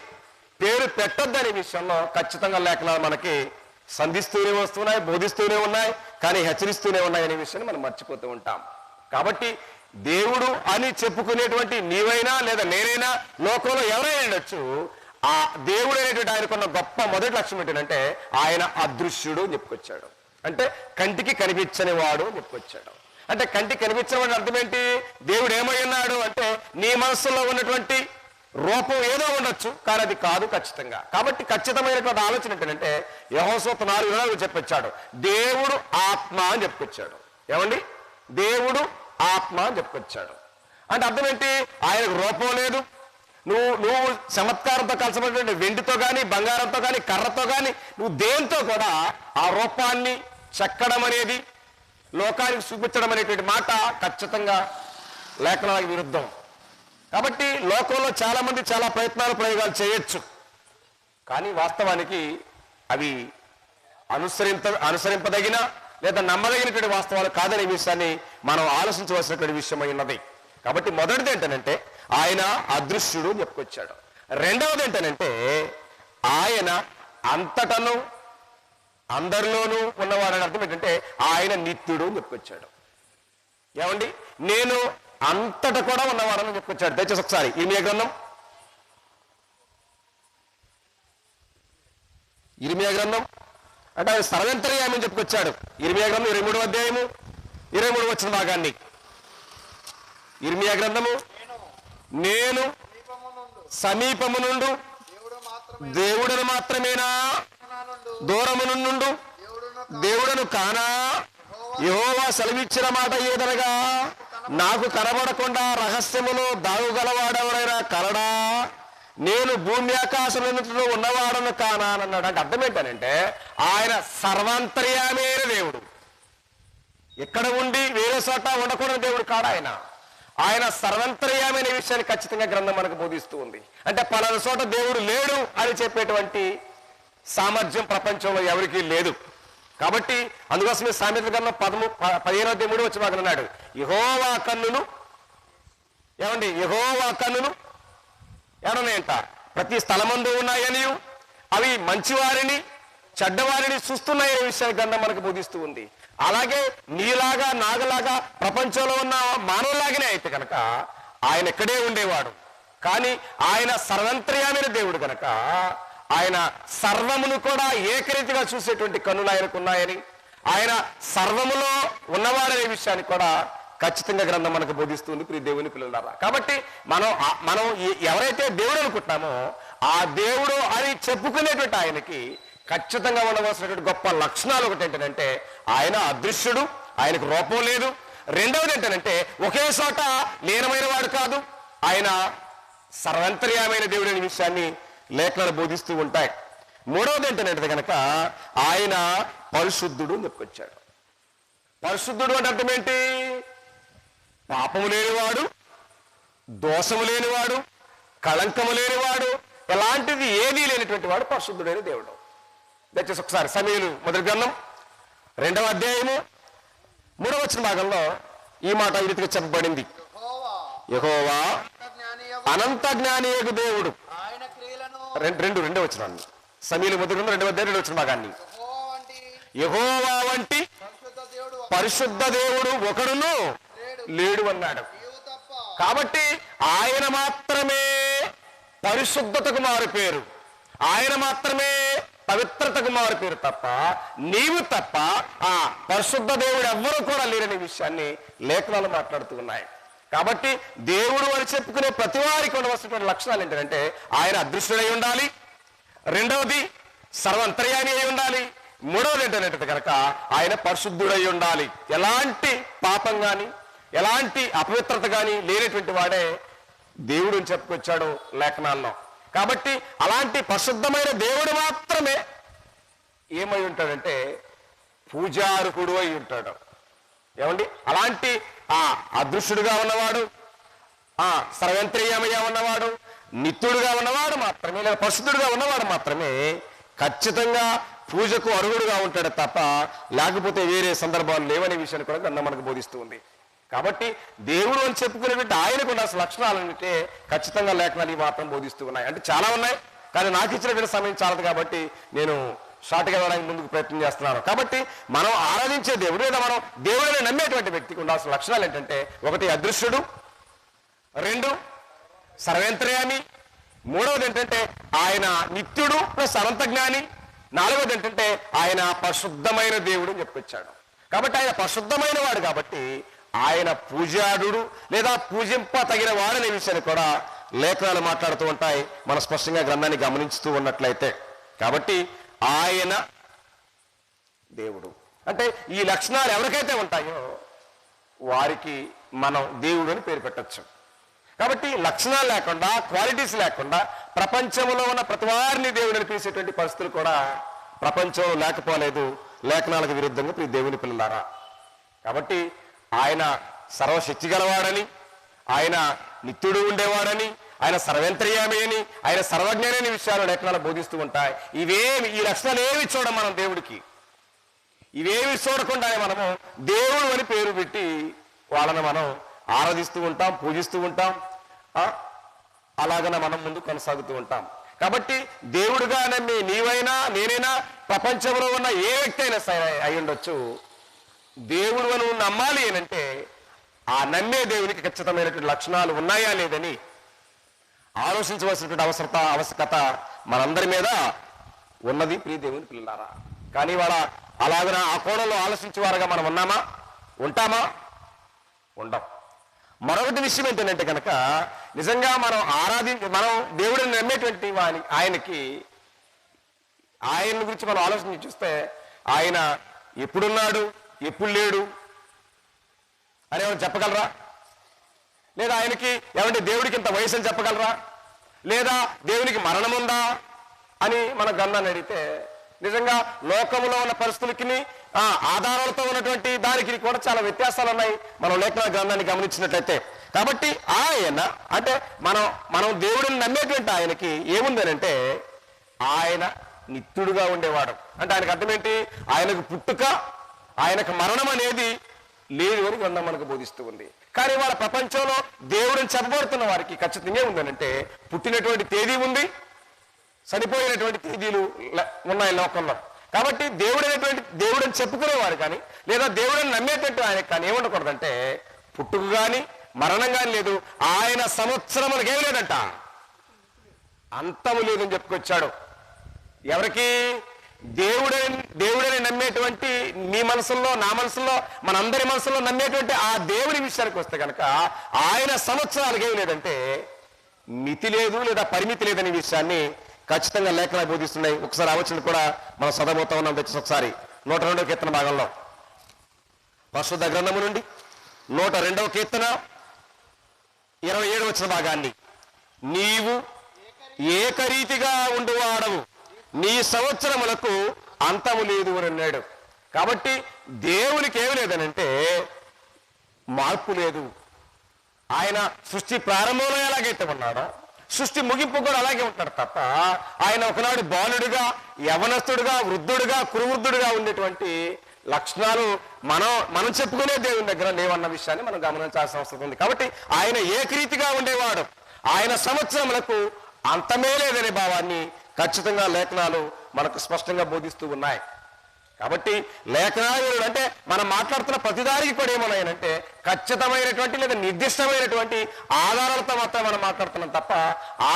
పేరు పెట్టొద్దనే విషయంలో ఖచ్చితంగా లేఖనాలు మనకి సంధిస్తూనే వస్తున్నాయి, బోధిస్తూనే ఉన్నాయి, కానీ హెచ్చరిస్తూనే ఉన్నాయి అనే విషయాన్ని మనం మర్చిపోతూ ఉంటాం. కాబట్టి దేవుడు అని చెప్పుకునేటువంటి నీవైనా లేదా నేనైనా లోకంలో ఎవరైనా ఉండొచ్చు, ఆ దేవుడు అనేటువంటి ఆయనకున్న గొప్ప మొదటి లక్ష్యం ఏంటంటే ఆయన అదృశ్యుడు అని చెప్పుకొచ్చాడు. అంటే కంటికి కనిపించని వాడు అని చెప్పుకొచ్చాడు. అంటే కంటికి కనిపించిన వాడు అర్థం ఏంటి? దేవుడు ఏమై ఉన్నాడు అంటే నీ మనస్సులో ఉన్నటువంటి రూపం ఏదో ఉండొచ్చు, కానీ అది కాదు ఖచ్చితంగా. కాబట్టి ఖచ్చితమైనటువంటి ఆలోచన ఏంటంటే యెహోషువ 4:4 చెప్పొచ్చాడు, దేవుడు ఆత్మ అని చెప్పుకొచ్చాడు. ఏమండి, దేవుడు ఆత్మ అని చెప్పుకొచ్చాడు. అంటే అర్థం ఏంటి? ఆయనకు రూపం లేదు. నువ్వు చమత్కారంతో కలిసినటువంటి వెండితో కానీ బంగారంతో కానీ కర్రతో కానీ నువ్వు దేంతో కూడా ఆ రూపాన్ని చెక్కడం అనేది, లోకానికి చూపించడం అనేటువంటి మాట ఖచ్చితంగా లేఖనాలకు విరుద్ధం. కాబట్టి లోకంలో చాలా మంది చాలా ప్రయోగాలు చేయొచ్చు, కానీ వాస్తవానికి అవి అనుసరింపదగిన లేదా నమ్మదగినటువంటి వాస్తవాలు కాదనే విషయాన్ని మనం ఆలోచించవలసినటువంటి విషయం ఉన్నది. కాబట్టి మొదటిది ఏంటనంటే ఆయన అదృశ్యుడు అని చెప్పుకొచ్చాడు. రెండవది ఏంటనంటే ఆయన అంతటను అందరిలోనూ ఉన్నవాడని అర్థం ఏంటంటే ఆయన నిత్యుడు అని చెప్పుకొచ్చాడు. ఏమండి, నేను అంతట కూడా ఉన్నవాడని చెప్పుకొచ్చాడు. దయచేసి ఒకసారి ఇర్మియా గ్రంథం అంటే ఆయన సర్వంతర్యామని చెప్పుకొచ్చాడు. ఇర్మియా గ్రంథం 23వ అధ్యాయము 23వ వచన భాగాన్ని, ఇర్మియా గ్రంథము, నేను సమీపము నుండు దేవుడును మాత్రమేనా, దూరము నుండు దేవుడును కానా, యెహోవా సెలవిచ్చిన మాట ఏదనగా నాకు కనబడకుండా రహస్యములో దాగుగలవాడెవరైనా కలడా, నేను భూమి ఆకాశంలో ఉన్నవాడను కానా అని అన్నాడు. అంటే అర్థం ఏంటనంటే ఆయన సర్వాంతర్యామైన దేవుడు, ఎక్కడ ఉండి వేరే చోట ఉండకూడని దేవుడు కాడు ఆయన. ఆయన సర్వాంతర్యామైన విషయాన్ని ఖచ్చితంగా గ్రంథం మనకు బోధిస్తూ ఉంది. అంటే పలానా చోట దేవుడు లేడు అని చెప్పేటువంటి సామర్థ్యం ప్రపంచంలో ఎవరికీ లేదు. కాబట్టి అందుకోసమే సామెతల గ్రంథం 15వ అధ్యాయం 3వ వచనం అన్నాడు, యెహోవా కన్నులు, ఏమండి, యెహోవా కన్నులు ఏమన్నాయంట, ప్రతి స్థలమందు ఉన్నాయని, అవి మంచివారిని చెడ్డవారిని చూస్తున్నాయనే విషయాన్ని గ్రంథం మనకు బోధిస్తూ ఉంది. అలాగే నీలాగా నాగలాగా ప్రపంచంలో ఉన్న మానవులాగానే అయితే కనుక ఆయన ఎక్కడే ఉండేవాడు. కానీ ఆయన సర్వంతర్యామైన దేవుడు కనుక ఆయన సర్వమును కూడా ఏకరీతిగా చూసేటువంటి కన్నులు ఆయనకు ఉన్నాయని, ఆయన సర్వములో ఉన్నవాడనే విషయాన్ని కూడా ఖచ్చితంగా గ్రంథం మనకు బోధిస్తుంది ప్రియ దేవుని పిల్లలారా. కాబట్టి మనం ఎవరైతే దేవుడు అనుకుంటున్నామో ఆ దేవుడు అని చెప్పుకునేటువంటి ఆయనకి ఖచ్చితంగా ఉండవలసినటువంటి గొప్ప లక్షణాలు ఒకటి ఏంటంటే ఆయన అదృశ్యుడు, ఆయనకు రూపం లేదు. రెండవది ఏంటంటే ఒకే చోట లీనమైన వాడు కాదు, ఆయన సర్వంతర్యామైన దేవుడు అనే విషయాన్ని లేఖనాలు బోధిస్తూ ఉంటాయి. మూడవది ఏంటంటే కనుక ఆయన పరిశుద్ధుడు అని చెప్పుకొచ్చాడు. పరిశుద్ధుడు అంటే అర్థం ఏంటి? పాపము లేనివాడు, దోషము లేనివాడు, కళంకము లేనివాడు, ఎలాంటిది ఏదీ లేనటువంటి వాడు పరిశుద్ధుడైన దేవుడు. దయచేసి ఒకసారి సమూయేలు మొదటి గ్రంథం 2వ అధ్యాయము 3వ వచన భాగంలో ఈ మాట ఈ రీతిగా చెప్పబడింది. యెహోవా అనంత జ్ఞానియగు దేవుడు. రెండో వచనాన్ని సమూయేలు మొదటి గ్రంథం 2వ అధ్యాయం 2వ వచన భాగాన్ని, యెహోవా వంటి పరిశుద్ధ దేవుడు ఒకడును లేడు అన్నాడు. కాబట్టి ఆయన మాత్రమే పరిశుద్ధతకు మారు పేరు, ఆయన మాత్రమే పవిత్రతకు మారు పేరు తప్ప నీవు తప్ప ఆ పరిశుద్ధ దేవుడు ఎవ్వరూ కూడా లేరనే విషయాన్ని లేఖనాలు మాట్లాడుతూ ఉన్నాయి. కాబట్టి దేవుడు అని చెప్పుకునే ప్రతి వారికి ఉండవలసినటువంటి లక్షణాలు ఏంటంటే ఆయన అదృశ్యుడై ఉండాలి, రెండవది సర్వంతర్యామి అయి ఉండాలి, మూడవది ఏంటంటే కనుక ఆయన పరిశుద్ధుడై ఉండాలి. ఎలాంటి పాపం కానీ ఎలాంటి అపవిత్రత కానీ లేనటువంటి వాడే దేవుడు అని చెప్పుకొచ్చాడు లేఖనాల్లో. కాబట్టి అలాంటి పరిశుద్ధమైన దేవుడు మాత్రమే ఏమై ఉంటాడంటే పూజార్హుడు అయి ఉంటాడు. ఏమండి, అలాంటి ఆ అదృశ్యుడుగా ఉన్నవాడు, ఆ సర్వంతర్యామిగా ఉన్నవాడు, నిత్యుడుగా ఉన్నవాడు మాత్రమే, లేదా పరిశుద్ధుడుగా ఉన్నవాడు మాత్రమే ఖచ్చితంగా పూజకు అర్హుడుగా ఉంటాడు తప్ప లేకపోతే వేరే సందర్భాలు లేవనే విషయాన్ని కూడా గ్రంథం మనకు బోధిస్తూ ఉంది. కాబట్టి దేవుడు అని చెప్పుకునేటువంటి ఆయనకు ఉన్న లక్షణాలంటే ఖచ్చితంగా లేఖనాలు ఈ మాత్రం బోధిస్తూ ఉన్నాయి. అంటే చాలా ఉన్నాయి, కానీ నాకు ఇచ్చినటువంటి సమయం చాలదు కాబట్టి నేను షార్ట్గా వెళ్ళడానికి ముందుకు ప్రయత్నం చేస్తున్నాను. కాబట్టి మనం ఆరాధించే దేవుడు లేదా మనం దేవుడిని నమ్మేటువంటి వ్యక్తికి ఉండాల్సిన లక్షణాలు ఏంటంటే, ఒకటి అదృశ్యుడు, రెండు సర్వేంతర్యామి, మూడవది ఏంటంటే ఆయన నిత్యుడు ప్లస్ అనంతజ్ఞాని, నాలుగవది ఏంటంటే ఆయన పరిశుద్ధమైన దేవుడు అని చెప్పుకొచ్చాడు. కాబట్టి ఆయన పరిశుద్ధమైన వాడు కాబట్టి ఆయన పూజాడు లేదా పూజింప తగిన వాడనే విషయాన్ని కూడా లేఖనాలు మాట్లాడుతూ ఉంటాయి, మనం స్పష్టంగా గ్రంథాన్ని గమనించుతూ ఉన్నట్లయితే. కాబట్టి ఆయన దేవుడు అంటే ఈ లక్షణాలు ఎవరికైతే ఉంటాయో వారికి మనం దేవుడు అని పేరు పెట్టచ్చు. కాబట్టి లక్షణాలు లేకుండా, క్వాలిటీస్ లేకుండా ప్రపంచంలో ఉన్న ప్రతి వారిని దేవుడిని పిలిచేటువంటి పరిస్థితులు కూడా ప్రపంచంలో లేకపోలేదు లేఖనాలకు విరుద్ధంగా ప్రియ దేవుని పిల్లలారా. కాబట్టి ఆయన సర్వశక్తి గలవాడని, ఆయన నిత్యుడు ఉండేవాడని, ఆయన సర్వేంతర్యామి అని, ఆయన సర్వజ్ఞాని అనే విషయాలు లేఖనాలు బోధిస్తూ ఉంటాయి. ఈ లక్షణాలు ఏమి చూడం మనం దేవుడికి, ఇవేమి చూడకుండా మనము దేవుడు అని పేరు పెట్టి వాళ్ళని మనం ఆరాధిస్తూ ఉంటాం, పూజిస్తూ ఉంటాం, అలాగనే మనం ముందు కొనసాగుతూ ఉంటాం. కాబట్టి దేవుడుగా నమ్మి నీవైనా నేనైనా ప్రపంచంలో ఉన్న ఏ వ్యక్తి అయినా సరే అయి ఉండొచ్చు, దేవుడు అని నమ్మాలి అనంటే ఆ నమ్మే దేవునికి ఖచ్చితమైనటువంటి లక్షణాలు ఉన్నాయా లేదని ఆలోచించవలసినటువంటి ఆవశ్యకత మనందరి మీద ఉన్నది ప్రియ దేవుని పిల్లలారా. కానీ వాళ్ళ అలాగన ఆ కోణంలో ఆలోచించేవారుగా మనం ఉన్నామా, ఉంటామా? ఉండం. మరొకటి విషయం ఏంటంటే కనుక నిజంగా మనం దేవుడిని నమ్మేటువంటి ఆయనకి ఆయన గురించి మనం ఆలోచన చూస్తే ఆయన ఎప్పుడున్నాడు, ఎప్పుడు లేడు అని ఏమైనా చెప్పగలరా? లేదా ఆయనకి ఏమంటే దేవుడికి ఇంత వయసు అని చెప్పగలరా? లేదా దేవునికి మరణం ఉందా అని మన గ్రంథాన్ని అడిగితే నిజంగా లోకంలో ఉన్న పరిస్థితులకి ఆధారాలతో ఉన్నటువంటి దానికి కూడా చాలా వ్యత్యాసాలు ఉన్నాయి మనం లేఖన గ్రంథాన్ని గమనించినట్లయితే. కాబట్టి ఆయన అంటే మనం దేవుడిని నమ్మేటువంటి ఆయనకి ఏముందనంటే ఆయన నిత్యుడుగా ఉండేవాడు. అంటే ఆయనకు అర్థం ఏంటి? ఆయనకు పుట్టుక, ఆయనకు మరణం అనేది లేదు అని గ్రంథం మనకు బోధిస్తూ ఉంది. కానీ వాళ్ళ ప్రపంచంలో దేవుడిని చెప్పబడుతున్న వారికి ఖచ్చితంగా ఉందనంటే పుట్టినటువంటి తేదీ ఉంది, చనిపోయినటువంటి తేదీలు ఉన్నాయి లోకంలో. కాబట్టి దేవుడని చెప్పుకునేవారు కానీ లేదా దేవుడిని నమ్మేటట్టు ఆయనకు కానీ ఏముండకూడదంటే పుట్టుకు కానీ మరణం కానీ లేదు, ఆయన సంవత్సరములకు ఏమి లేదంట, అంతము లేదని చెప్పుకొచ్చాడు. ఎవరికి? దేవుడని నమ్మేటువంటి నీ మనసుల్లో, నా మనసుల్లో, మనందరి మనసుల్లో నమ్మేటువంటి ఆ దేవుని విషయానికి వస్తే కనుక ఆయన సంవత్సరాలకు ఏమి లేదంటే మితి లేదు లేదా పరిమితి లేదనే విషయాన్ని ఖచ్చితంగా లేఖనాలు బోధిస్తున్నాయి. ఒకసారి ఆలోచన కూడా మనం చదవబోతా ఉన్నాం. తెచ్చి ఒకసారి 102వ కీర్తన భాగంలో పరిశుద్ధ గ్రంథము నుండి 102వ కీర్తన 27వ వచన భాగాన్ని, నీవు ఏకరీతిగా ఉండువాడవు, నీ సంవత్సరములకు అంతము లేదు అని అన్నాడు. కాబట్టి దేవునికి ఏమి లేదనంటే మార్పు లేదు, ఆయన సృష్టి ప్రారంభంలో ఎలాగైతే ఉన్నాడో సృష్టి ముగింపు కూడా అలాగే ఉంటాడు తప్ప ఆయన ఒకనాడు బాలుడుగా, యవనస్తుడుగా, వృద్ధుడుగా, కురువృద్ధుడుగా ఉండేటువంటి లక్షణాలు మనం చెప్పుకునే దేవుని దగ్గర లేవన్న విషయాన్ని మనం గమనించాల్సిన అవసరం ఉంది. కాబట్టి ఆయన ఏకరీతిగా ఉండేవాడు. ఆయన సంవత్సరములకు అంతమే లేదనే భావాన్ని ఖచ్చితంగా లేఖనాలు మనకు స్పష్టంగా బోధిస్తూ ఉన్నాయి. కాబట్టి లేఖనాలు అంటే మనం మాట్లాడుతున్న ప్రతిదానికి కూడా ఏమన్నాయనంటే ఖచ్చితమైనటువంటి లేదా నిర్దిష్టమైనటువంటి ఆధారాలతో మాత్రం మనం మాట్లాడుతున్నాం తప్ప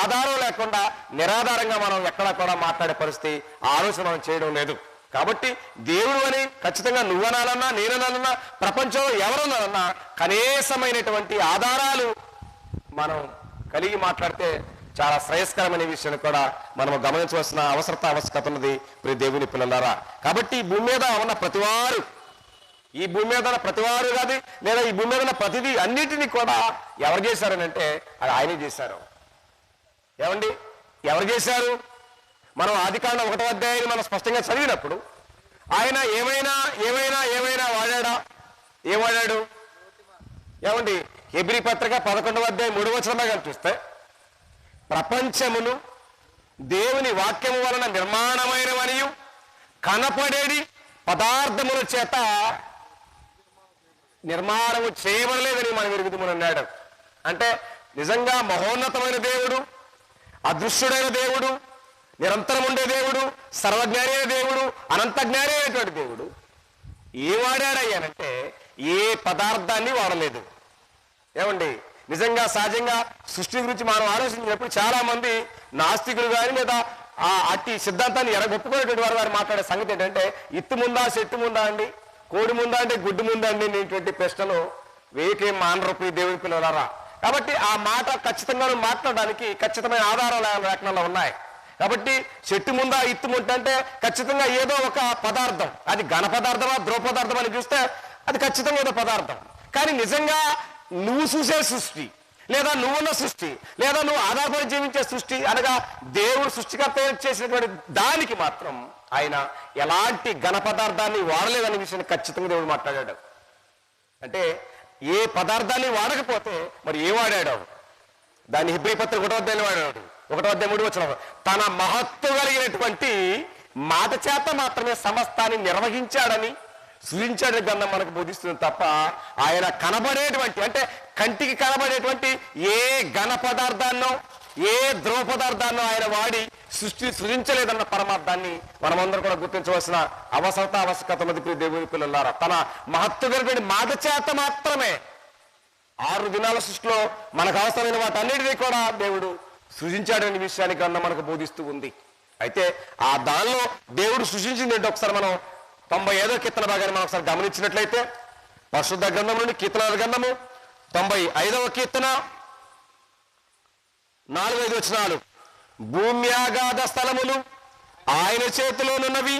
ఆధారం లేకుండా నిరాధారంగా మనం ఎక్కడా కూడా మాట్లాడే పరిస్థితి ఆలోచన మనం చేయడం లేదు. కాబట్టి దేవుడు అని ఖచ్చితంగా నువ్వనాలన్నా నేననాలన్నా ప్రపంచంలో ఎవరన్నాలన్నా కనీసమైనటువంటి ఆధారాలు మనం కలిగి మాట్లాడితే చాలా శ్రేయస్కరమైన విషయాన్ని కూడా మనం గమనించవలసిన ఆవశ్యకత ఉన్నది ప్రియ దేవుని పిల్లలారా. కాబట్టి ఈ భూమి మీద ఉన్న ప్రతివారు, ఈ భూమి మీద ఉన్న ప్రతివారు కాదు లేదా ఈ భూమి మీద ఉన్న ప్రతిదీ అన్నిటినీ కూడా ఎవరు చేశారని అంటే అది ఆయనే చేశారు. ఏమండి, ఎవరు చేశారు? మనం ఆదికాండం 1వ అధ్యాయాన్ని మనం స్పష్టంగా చదివినప్పుడు ఆయన ఏమైనా వాడాడా? ఏం వాడాడు? ఏమండి, హెబ్రీ పత్రిక 11వ అధ్యాయం 3వ వచనంలో కనిపిస్తే ప్రపంచమును దేవుని వాక్యము వలన నిర్మాణమైనవనియు కనపడేది పదార్థముల చేత నిర్మాణము చేయబడలేదని మనం ఎరుగుదమన్నాడు. అంటే నిజంగా మహోన్నతమైన దేవుడు, అదృశ్యుడైన దేవుడు, నిరంతరం ఉండే దేవుడు, సర్వజ్ఞాని అయిన దేవుడు, అనంత జ్ఞాని అయినటువంటి దేవుడు ఏ వాడాడయ్యానంటే ఏ పదార్థాన్ని వాడలేదు. ఏమండి, నిజంగా సహజంగా సృష్టి గురించి మనం ఆలోచించినప్పుడు చాలా మంది నాస్తికులు కానీ లేదా అట్టి సిద్ధాంతాన్ని ఎరగొప్పుకునేటువంటి వారు మాట్లాడే సంగతి ఏంటంటే ఇత్తు ముందా, చెట్టు ముందా అండి, కోడి ముందా అంటే గుడ్డు ముందా అండి అనేటువంటి ప్రశ్నలు వేకేం మానరూపి దేవుని పిల్లలారా. కాబట్టి ఆ మాట ఖచ్చితంగా మాట్లాడడానికి ఖచ్చితమైన ఆధారాలు లేఖనాల్లో ఉన్నాయి. కాబట్టి చెట్టు ముందా, ఇత్తు ముంట అంటే ఖచ్చితంగా ఏదో ఒక పదార్థం, అది ఘన పదార్థమా ద్రవ పదార్థం అని చూస్తే అది ఖచ్చితంగా ఏదో పదార్థం. కానీ నిజంగా నువ్వు చూసే సృష్టి లేదా నువ్వున్న సృష్టి లేదా నువ్వు ఆధారపడి జీవించే సృష్టి అనగా దేవుడు సృష్టికర్త చేసినటువంటి దానికి మాత్రం ఆయన ఎలాంటి ఘన పదార్థాన్ని వాడలేదనే విషయాన్ని ఖచ్చితంగా దేవుడు మాట్లాడాడు. అంటే ఏ పదార్థాన్ని వాడకపోతే మరి ఏ వాడాడు? దాన్ని హెబ్రీ పత్రిక 1వ అధ్యాయంలో వాడాడు. 1వ అధ్యాయం 3వ వచనం తన మహత్తు కలిగినటువంటి మాట చేత మాత్రమే సమస్తాన్ని నిర్వహించాడని సృజించాడు గ్రంథం మనకు బోధిస్తుంది తప్ప ఆయన కనబడేటువంటి అంటే కంటికి కనబడేటువంటి ఏ ఘన పదార్థాన్నో ఏ ద్రవ పదార్థాన్నో ఆయన వాడి సృజించలేదన్న పరమార్థాన్ని మనమందరం కూడా గుర్తించవలసిన ఆవశ్యకత ఉన్నది ప్రియ దేవుని పిల్లలారా. తన మహత్తు కలిగిన మాట చేత మాత్రమే 6 దినాల సృష్టిలో మనకు అవసరమైన వాటన్నిటినీ కూడా దేవుడు సృజించాడనే విషయాన్ని గ్రంథం మనకు బోధిస్తూ ఉంది. అయితే ఆ దానిలో దేవుడు సృజించింది ఏంటో ఒకసారి మనం 95వ కీర్తన భాగాన్ని మనం ఒకసారి గమనించినట్లయితే పరిశుద్ధ గ్రంథం నుండి కీర్తనల గ్రంథము 95వ కీర్తన 4-5 వచనాలు. భూమ్యాగాధ స్థలములు ఆయన చేతిలోనున్నవి,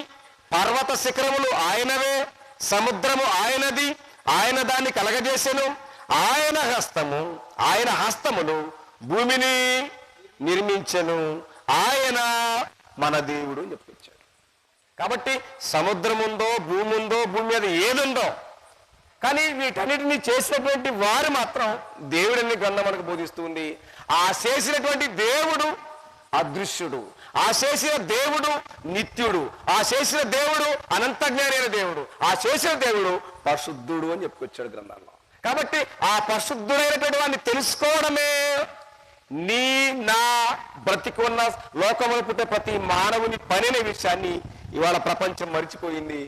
పర్వత శిఖరములు ఆయనవే, సముద్రము ఆయనది, ఆయన దాన్ని కలగజేసెను, ఆయన హస్తములు భూమిని నిర్మించెను, ఆయన మన దేవుడు అని చెప్పించాడు. కాబట్టి సముద్రం ఉందో, భూమి ఉందో, భూమి మీద ఏదుందో కానీ వీటన్నిటిని చేసినటువంటి వారు మాత్రం దేవుడిని గ్రంథం మనకు బోధిస్తుంది. ఆ చేసినటువంటి దేవుడు అదృశ్యుడు, ఆ చేసిన దేవుడు నిత్యుడు, ఆ చేసిన దేవుడు అనంత జ్ఞాని అయిన దేవుడు, ఆ చేసిన దేవుడు పరిశుద్ధుడు అని చెప్పుకొచ్చాడు గ్రంథాల్లో. కాబట్టి ఆ పరిశుద్ధుడైనటువంటి వాడిని తెలుసుకోవడమే నీ నా బ్రతికున్న లోకములు పుట్టే ప్రతి మానవుని పనిన విషయాన్ని ఇవాళ ప్రపంచం మరిచిపోయింది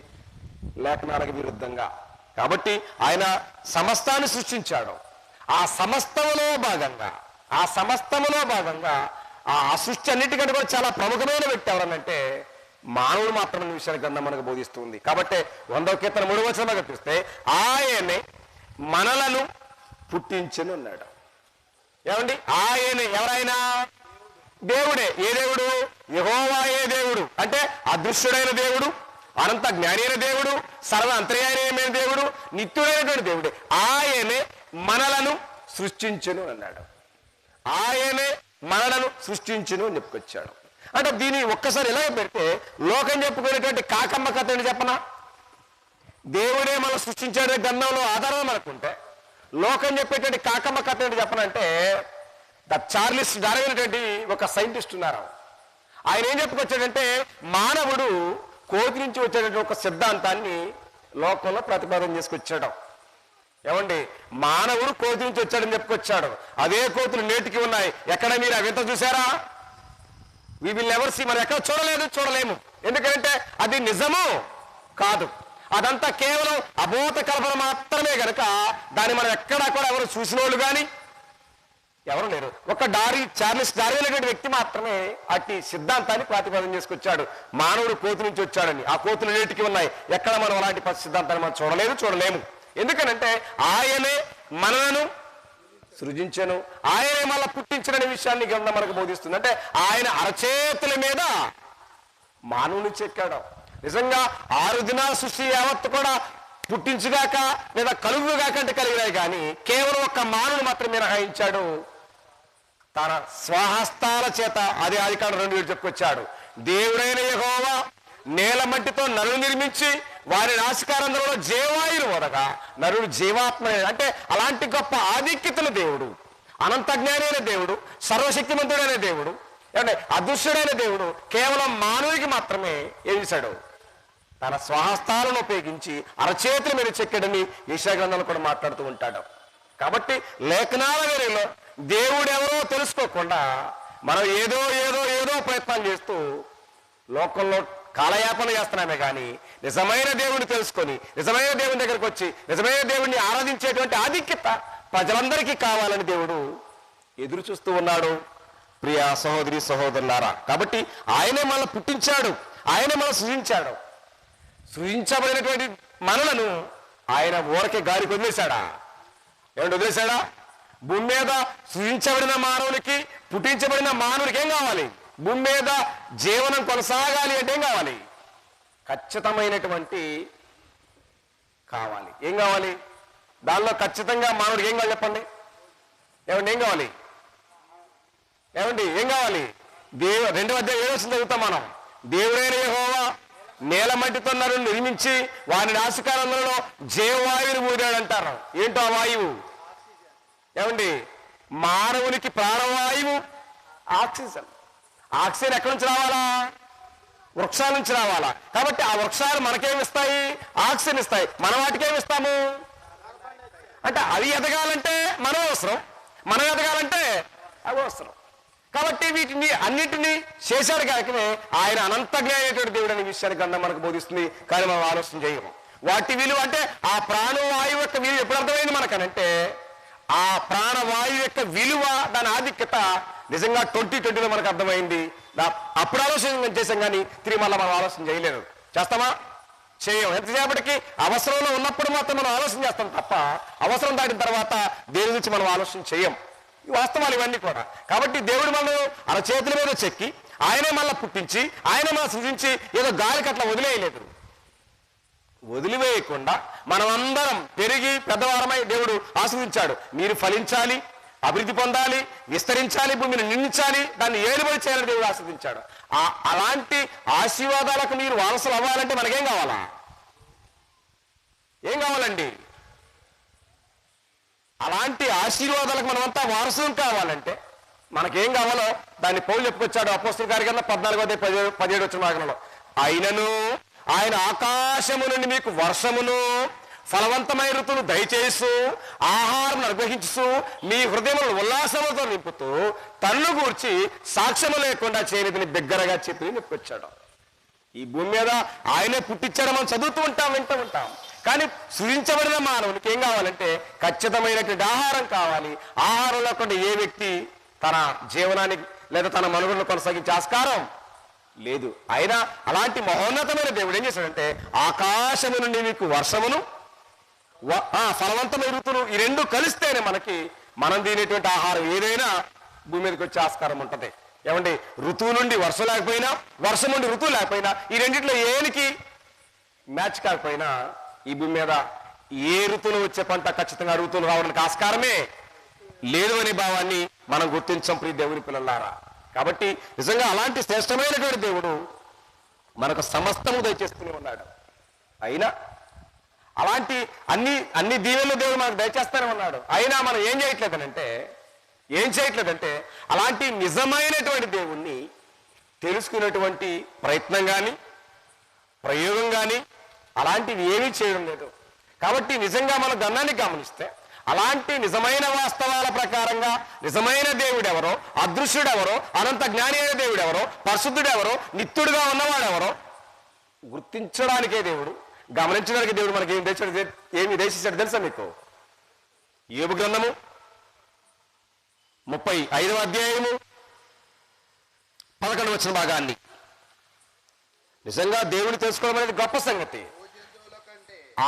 లేఖనాలకు విరుద్ధంగా. కాబట్టి ఆయన సమస్తాన్ని సృష్టించాడు. ఆ సమస్తములో భాగంగా ఆ సృష్టి అన్నిటికంటే కూడా చాలా ప్రముఖమైన వ్యక్తి ఎవరనంటే మానవుడు మాత్రమే విషయాన్ని గ్రంథం మనకు బోధిస్తుంది. కాబట్టి 100వ కీర్తన 3వ వచనంలో కనిపిస్తే ఆయనే మనలను పుట్టించను అన్నాడు. ఏమండి, ఆయనే ఎవరైనా దేవుడే. ఏ దేవుడు? యెహోవాయే దేవుడు. అంటే అదృశ్యుడైన దేవుడు, అనంత జ్ఞాని అయిన దేవుడు, సర్వ అంతర్యామైన దేవుడు, నిత్యుడైనటువంటి దేవుడే. ఆయనే మనలను సృష్టించును అన్నాడు. ఆయనే మనలను సృష్టించును అని చెప్పుకొచ్చాడు. అంటే దీన్ని ఒక్కసారి ఇలా పెడితే లోకం చెప్పుకునేటువంటి కాకమ్మ కథ అని చెప్పనా? దేవుడే మనం సృష్టించాడే గ్రంథంలో ఆధారం మనకుంటే లోకం చెప్పేటువంటి కాకమ్మ కథ ఏంటి చెప్పనంటే, చార్లెస్ డార్విన్ అనేటువంటి ఒక సైంటిస్ట్ ఉన్నారు. ఆయన ఏం చెప్పుకొచ్చాడంటే, మానవుడు కోతి నుంచి వచ్చేటువంటి ఒక సిద్ధాంతాన్ని లోకంలో ప్రతిపాదన చేసుకొచ్చాడు. ఏమండి, మానవుడు కోతి నుంచి వచ్చాడని చెప్పుకొచ్చాడు. అదే కోతులు నేటికి ఉన్నాయి. ఎక్కడ మీరు అవి ఎంత చూసారా? We will never see. మనం ఎక్కడ చూడలేము. ఎందుకంటే అది నిజము కాదు. అదంతా కేవలం అబోధ కల్పన మాత్రమే కనుక దాన్ని మనం ఎక్కడా కూడా ఎవరు చూసిన వాళ్ళు కానీ ఎవరు లేరు. ఒక చార్లెస్ డార్విన్ అనేటువంటి వ్యక్తి మాత్రమే అట్టి సిద్ధాంతాన్ని ప్రతిపాదన చేసుకొచ్చాడు. మానవుడు కోతి నుంచి వచ్చాడని. ఆ కోతులు నేటికి ఉన్నాయి. ఎక్కడ మనం అలాంటి సిద్ధాంతాన్ని మనం చూడలేము. ఎందుకనంటే ఆయనే మనలను సృజించను, ఆయనే మళ్ళీ పుట్టించడనే విషయాన్ని గ్రంథం మనకు బోధిస్తుంది. అంటే ఆయన అరచేతుల మీద మానవుని చెక్కాడు. నిజంగా 6 దినాల సృష్టి యావత్తు కూడా పుట్టించుగాక లేదా కలుగుగాక అంటే కలిగినాయి, కానీ కేవలం ఒక మానవుని మాత్రం మినహాయించాడు తన స్వహస్తాల చేత. అది ఆదికాండం 2:7 చెప్పుకొచ్చాడు. దేవుడైన యెహోవా నేల మట్టితో నరుడు నిర్మించి వారి నాసికారంధ్రంలో జీవాయులు వదగా నరుడు జీవాత్మ. అంటే అలాంటి గొప్ప ఆధిక్యతల దేవుడు, అనంత జ్ఞాని అయిన దేవుడు, సర్వశక్తిమంతుడైన దేవుడు, అంటే అదృశ్యుడైన దేవుడు కేవలం మానవుడికి మాత్రమే ఏం చేశాడు? తన స్వహస్తాలను ఉపయోగించి అరచేతుల మీద చెక్కడని యెషయా గ్రంథంలో కూడా మాట్లాడుతూ ఉంటాడు. కాబట్టి లేఖనాల వేరేలో దేవుడెవరో తెలుసుకోకుండా మనం ఏదో ప్రయత్నం చేస్తూ లోకంలో కాలయాపన చేస్తున్నామే కానీ నిజమైన దేవుడిని తెలుసుకొని నిజమైన దేవుని దగ్గరకు వచ్చి నిజమైన దేవుడిని ఆరాధించేటువంటి ఆధిక్యత ప్రజలందరికీ కావాలని దేవుడు ఎదురు చూస్తూ ఉన్నాడు. ప్రియ సహోదరి సహోదరులారా, కాబట్టి ఆయనే మనల్ని పుట్టించాడు, ఆయనే మనల్ని సృజించాడు. సృజించబడినటువంటి మనలను ఆయన ఊరకే గాలికి వదిలేశాడా? ఏమంటే వదిలేశాడా? భూమి మీద సృజించబడిన మానవునికి, పుట్టించబడిన మానవునికి ఏం కావాలి? భూమి మీద జీవనం కొనసాగాలి అంటే ఏం కావాలి? ఖచ్చితమైనటువంటి కావాలి. ఏం కావాలి? దానిలో ఖచ్చితంగా మానవుడికి ఏం కావాలి చెప్పండి? ఏమండి ఏం కావాలి? ఏం కావాలి? 2:7 చదువుతాం మనం. దేవుడైన యెహోవా నేల మట్టితో నరుని నిర్మించి వారి నాసికారంధ్రంలో జీవవాయువుని ఊదాడు అంటారు. ఏంటో ఆ వాయువు? ఏమండి, మానవునికి ప్రాణవాయువు ఆక్సిజన్. ఆక్సిజన్ ఎక్కడి నుంచి రావాలా? వృక్షాల నుంచి రావాలా. కాబట్టి ఆ వృక్షాలు మనకేమిస్తాయి? ఆక్సిజన్ ఇస్తాయి. మనం వాటికేమిస్తాము? అంటే అవి ఎదగాలంటే మనం అవసరం, మనం ఎదగాలంటే అవి అవసరం. కాబట్టి వీటిని అన్నిటినీ చేశాడు కాకనే ఆయన అనంత జ్ఞానమైనటువంటి దేవుడు అనే విషయాన్ని గ్రంథం మనకు బోధిస్తుంది. కానీ మనం ఆలోచన చేయము. వాటి విలువ అంటే ఆ ప్రాణవాయువు యొక్క విలువ ఎప్పుడు అర్థమైంది మనకనంటే, ఆ ప్రాణవాయువు యొక్క విలువ, దాని ఆధిక్యత నిజంగా 2020లో మనకు అర్థమైంది. అప్పుడు ఆలోచన చేసాం కానీ తిరిగి మళ్ళీ మనం ఆలోచన చేయలేదు. చేస్తామా? చేయం. ఎంతసేపటికి అవసరంలో ఉన్నప్పుడు మాత్రం మనం ఆలోచన చేస్తాం తప్ప అవసరం దాటిన తర్వాత దేని గురించి మనం ఆలోచన చేయం. ఈ వాస్తవాలు ఇవన్నీ కూడా. కాబట్టి దేవుడు మనం అరచేతుల మీద చెక్కి ఆయనే మళ్ళీ పుట్టించి ఆయనే మనం సృజించి ఏదో గాలికి అట్లా వదిలేయలేదు. వదిలివేయకుండా మనం అందరం పెరిగి పెద్దవారమై దేవుడు ఆశీర్వదించాడు. మీరు ఫలించాలి, అభివృద్ధి పొందాలి, విస్తరించాలి, భూమిని నిందించాలి, దాన్ని ఏలుబడి చేయాలని దేవుడు ఆశీర్వదించాడు. అలాంటి ఆశీర్వాదాలకు మీరు వారసులు అవ్వాలంటే మనకేం కావాలా? ఏం కావాలండి? అలాంటి ఆశీర్వాదాలకు మనమంతా వారసులు కావాలంటే మనకేం కావాలో దాన్ని పౌలు చెప్పుకొచ్చాడు అపోస్తలుల కార్యక్రమం 14:17 భాగంలో. అయినను ఆయన ఆకాశము నుండి మీకు వర్షమును ఫలవంతమైన ఋతువును దయచేస్తూ ఆహారం అనుగ్రహించు మీ హృదయములను ఉల్లాసములతో నింపుతూ తన్ను గూర్చి సాక్ష్యము లేకుండా చేయలేదని బిగ్గరగా చెప్పి నిప్పుకొచ్చాడు. ఈ భూమి మీద ఆయనే పుట్టించాడు. మనం చదువుతూ ఉంటాం, వింటూ ఉంటాం. కానీ సృజించబడిన మానవునికి ఏం కావాలంటే ఖచ్చితమైనటువంటి ఆహారం కావాలి. ఆహారం లేకుండా ఏ వ్యక్తి తన జీవనానికి లేదా తన మనుగడను కొనసాగించే ఆస్కారం లేదు. అయినా అలాంటి మహోన్నతమైన దేవుడు ఏం చేశాడంటే ఆకాశము నుండి మీకు వర్షమును ఫలవంతమైన ఋతువులు ఈ రెండు కలిస్తేనే మనం తినేటువంటి ఆహారం ఏదైనా భూమి మీదకి వచ్చే ఆస్కారం ఉంటుంది. ఏమండి, ఋతువు నుండి వర్షం లేకపోయినా, వర్షం నుండి ఋతువు లేకపోయినా, ఈ రెండిట్లో ఏనికి మ్యాచ్ కాకపోయినా ఈ భూమి మీద ఏ ఋతువులు వచ్చే పంట ఖచ్చితంగా ఋతువులు రావడానికి ఆస్కారమే లేదు అనే భావాన్ని మనం గుర్తించాం ప్రియ దేవుని పిల్లలారా. కాబట్టి నిజంగా అలాంటి శ్రేష్టమైనటువంటి దేవుడు మనకు సమస్తము దయచేస్తూనే ఉన్నాడు. అయినా అలాంటి అన్ని దీవెనలు దేవుడు మనకు దయచేస్తానే ఉన్నాడు. అయినా మనం ఏం చేయట్లేదంటే అలాంటి నిజమైనటువంటి దేవుణ్ణి తెలుసుకునేటువంటి ప్రయత్నం కానీ ప్రయోగం కానీ అలాంటివి ఏమీ చేయడం లేదు. కాబట్టి నిజంగా మన గమనాన్ని గమనిస్తే అలాంటి నిజమైన వాస్తవాల ప్రకారంగా నిజమైన దేవుడు ఎవరో, అదృశ్యుడు ఎవరో, అనంత జ్ఞాని అయిన దేవుడు ఎవరో, పరిశుద్ధుడు ఎవరో, నిత్యుడుగా ఉన్నవాడు ఎవరో గుర్తించడానికే దేవుడు, గమనించడానికి దేవుడు మనకి ఏమి దేశించాడు తెలుసా మీకు? యోబు గ్రంథము 35వ అధ్యాయము 11వ వచన భాగాన్ని. నిజంగా దేవుని తెలుసుకోవడం అనేది గొప్ప సంగతి.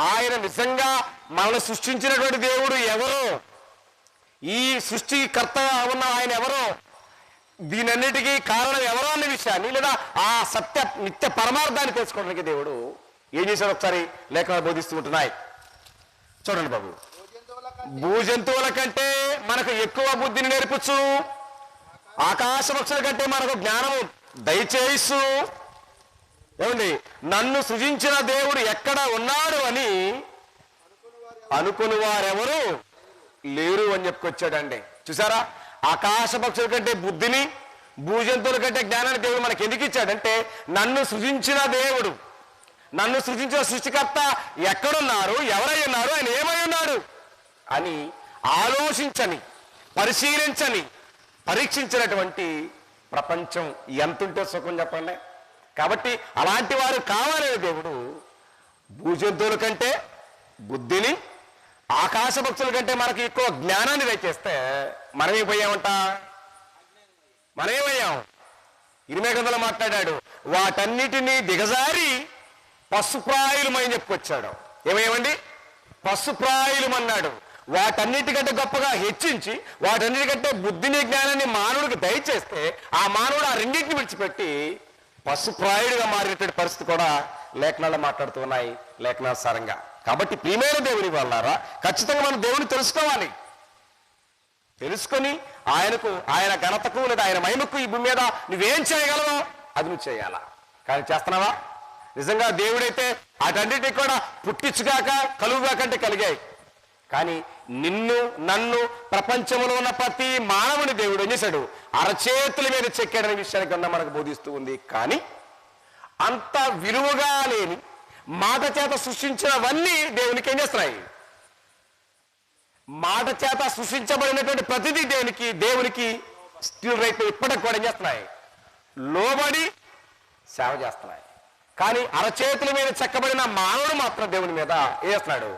ఆయన నిజంగా మనల్ని సృష్టించినటువంటి దేవుడు ఎవరో, ఈ సృష్టికర్తగా ఉన్న ఆయన ఎవరో, దీనన్నిటికీ కారణం ఎవరో అనే విషయాన్ని లేదా ఆ నిత్య పరమార్థాన్ని తెలుసుకోవడానికి దేవుడు ఏం చేశాడు ఒకసారి లేఖనాలు బోధిస్తూ ఉంటున్నాయి. చూడండి బాబు. భూజంతువుల కంటే మనకు ఎక్కువ బుద్ధిని నేర్పచ్చు, ఆకాశ పక్షుల కంటే మనకు జ్ఞానము దయచేయచ్చు. ఏమండి, నన్ను సృజించిన దేవుడు ఎక్కడ ఉన్నాడు అని అనుకుని వారెవరు లేరు అని చెప్పుకొచ్చాడండి. చూసారా, ఆకాశ పక్షుల కంటే బుద్ధిని, భూజంతువుల కంటే జ్ఞానాన్ని దేవుడు మనకి ఎందుకు ఇచ్చాడంటే నన్ను సృజించిన దేవుడు, నన్ను సృజించిన సృష్టికర్త ఎక్కడున్నారు, ఎవరై ఉన్నారు, ఆయన ఏమై ఉన్నాడు అని ఆలోచించని, పరిశీలించని, పరీక్షించినటువంటి ప్రపంచం ఎంతుంటే సుఖం చెప్పండి. కాబట్టి అలాంటి వారు కావాలనే దేవుడు భూజంతువుల కంటే బుద్ధిని, ఆకాశ పక్షుల కంటే మనకి ఎక్కువ జ్ఞానాన్ని దయచేస్తే మనమేమయ్యాం? ఇరిమియా గ్రంథంలో మాట్లాడాడు, వాటన్నిటినీ దిగజారి పశుప్రాయులమని చెప్పుకొచ్చాడు. ఏమేమండి? పశుప్రాయులమన్నాడు. వాటన్నిటికంటే గొప్పగా హెచ్చించి వాటన్నిటికంటే బుద్ధిని, జ్ఞానాన్ని మానవుడికి దయచేస్తే ఆ మానవుడు ఆ రెండింటిని విడిచిపెట్టి పశుప్రాయుడిగా మారినటువంటి పరిస్థితి కూడా లేఖనాలు మాట్లాడుతూ ఉన్నాయి లేఖనాసారంగా. కాబట్టి ప్రియమైన దేవుని వాళ్ళారా, ఖచ్చితంగా మనం దేవుని తెలుసుకోవాలి. తెలుసుకొని ఆయన ఘనతకు లేదా ఆయన మహిమకు ఈ భూమి మీద నువ్వేం చేయగలవో అది నువ్వు చేయాలా. కానీ చేస్తున్నావా? నిజంగా దేవుడైతే అటన్నిటికి కూడా పుట్టించుగాక కలుగుగాకంటే కలిగాయి. కానీ నిన్ను, నన్ను, ప్రపంచంలో ఉన్న ప్రతి మానవుని దేవుడు ఏం చేశాడు? అరచేతుల మీద చెక్కాడనే విషయాన్ని కన్నా మనకు బోధిస్తూ ఉంది. కానీ అంత విలువగా లేని మాట చేత సృష్టించినవన్నీ దేవునికి ఏం చేస్తున్నాయి? మాట చేత సృష్టించబడినటువంటి ప్రతిదీ దేవునికి స్టిల్ రైట్ ఇప్పటికి కూడా ఏం చేస్తున్నాయి? లోబడి సేవ చేస్తున్నాయి. కానీ అరచేతుల మీద చెక్కబడిన మానవుడు మాత్రం దేవుని మీద ఏం చేస్తున్నాడు?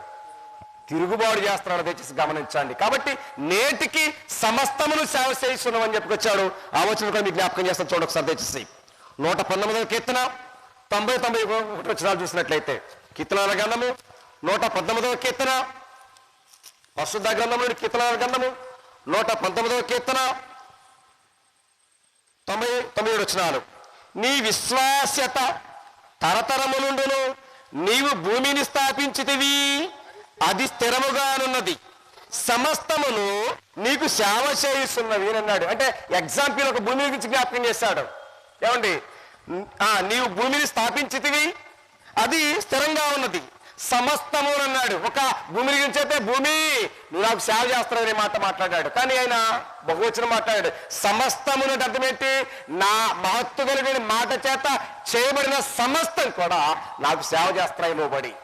తిరుగుబాటు చేస్తున్నాడు. దయచేసి గమనించండి. కాబట్టి నేటికి సమస్తమును సేవ చేస్తున్నాం అని చెప్పుకొచ్చాడు. ఆ వచనం కూడా మీకు జ్ఞాపకం చేస్తాను. చూడండి ఒకసారి దయచేసి 119వ కీర్తన 90-91 వచనాలు చూసినట్లయితే, కీర్తనల గ్రంథము 119వ కీర్తన, పరిశుద్ధ గ్రంథంలోని కీర్తనల గ్రంథము 119వ కీర్తన 99 వచనాలు. నీ విశ్వాస్యత తరతరములుండును, నీవు భూమిని స్థాపించితివి, అది స్థిరముగానున్నది, సమస్తమును నీకు సేవ చేయిస్తున్నవి అన్నాడు. అంటే ఎగ్జాంపుల్ ఒక భూమి గురించి జ్ఞాపకం చేశాడు. ఏమండి, నీవు భూమిని స్థాపించితివి, అది స్థిరంగా ఉన్నది, సమస్తము అన్నాడు. ఒక భూమి గురించి అయితే భూమి నువ్వు నాకు సేవ చేస్తాననే మాట మాట్లాడాడు. కానీ ఆయన బహువచనం మాట్లాడాడు. సమస్తమును అర్థం ఏంటి? నా మహత్తు కలిగిన మాట చేత చేయబడిన సమస్తం కూడా నాకు సేవ చేస్తున్నాయి లోబడి.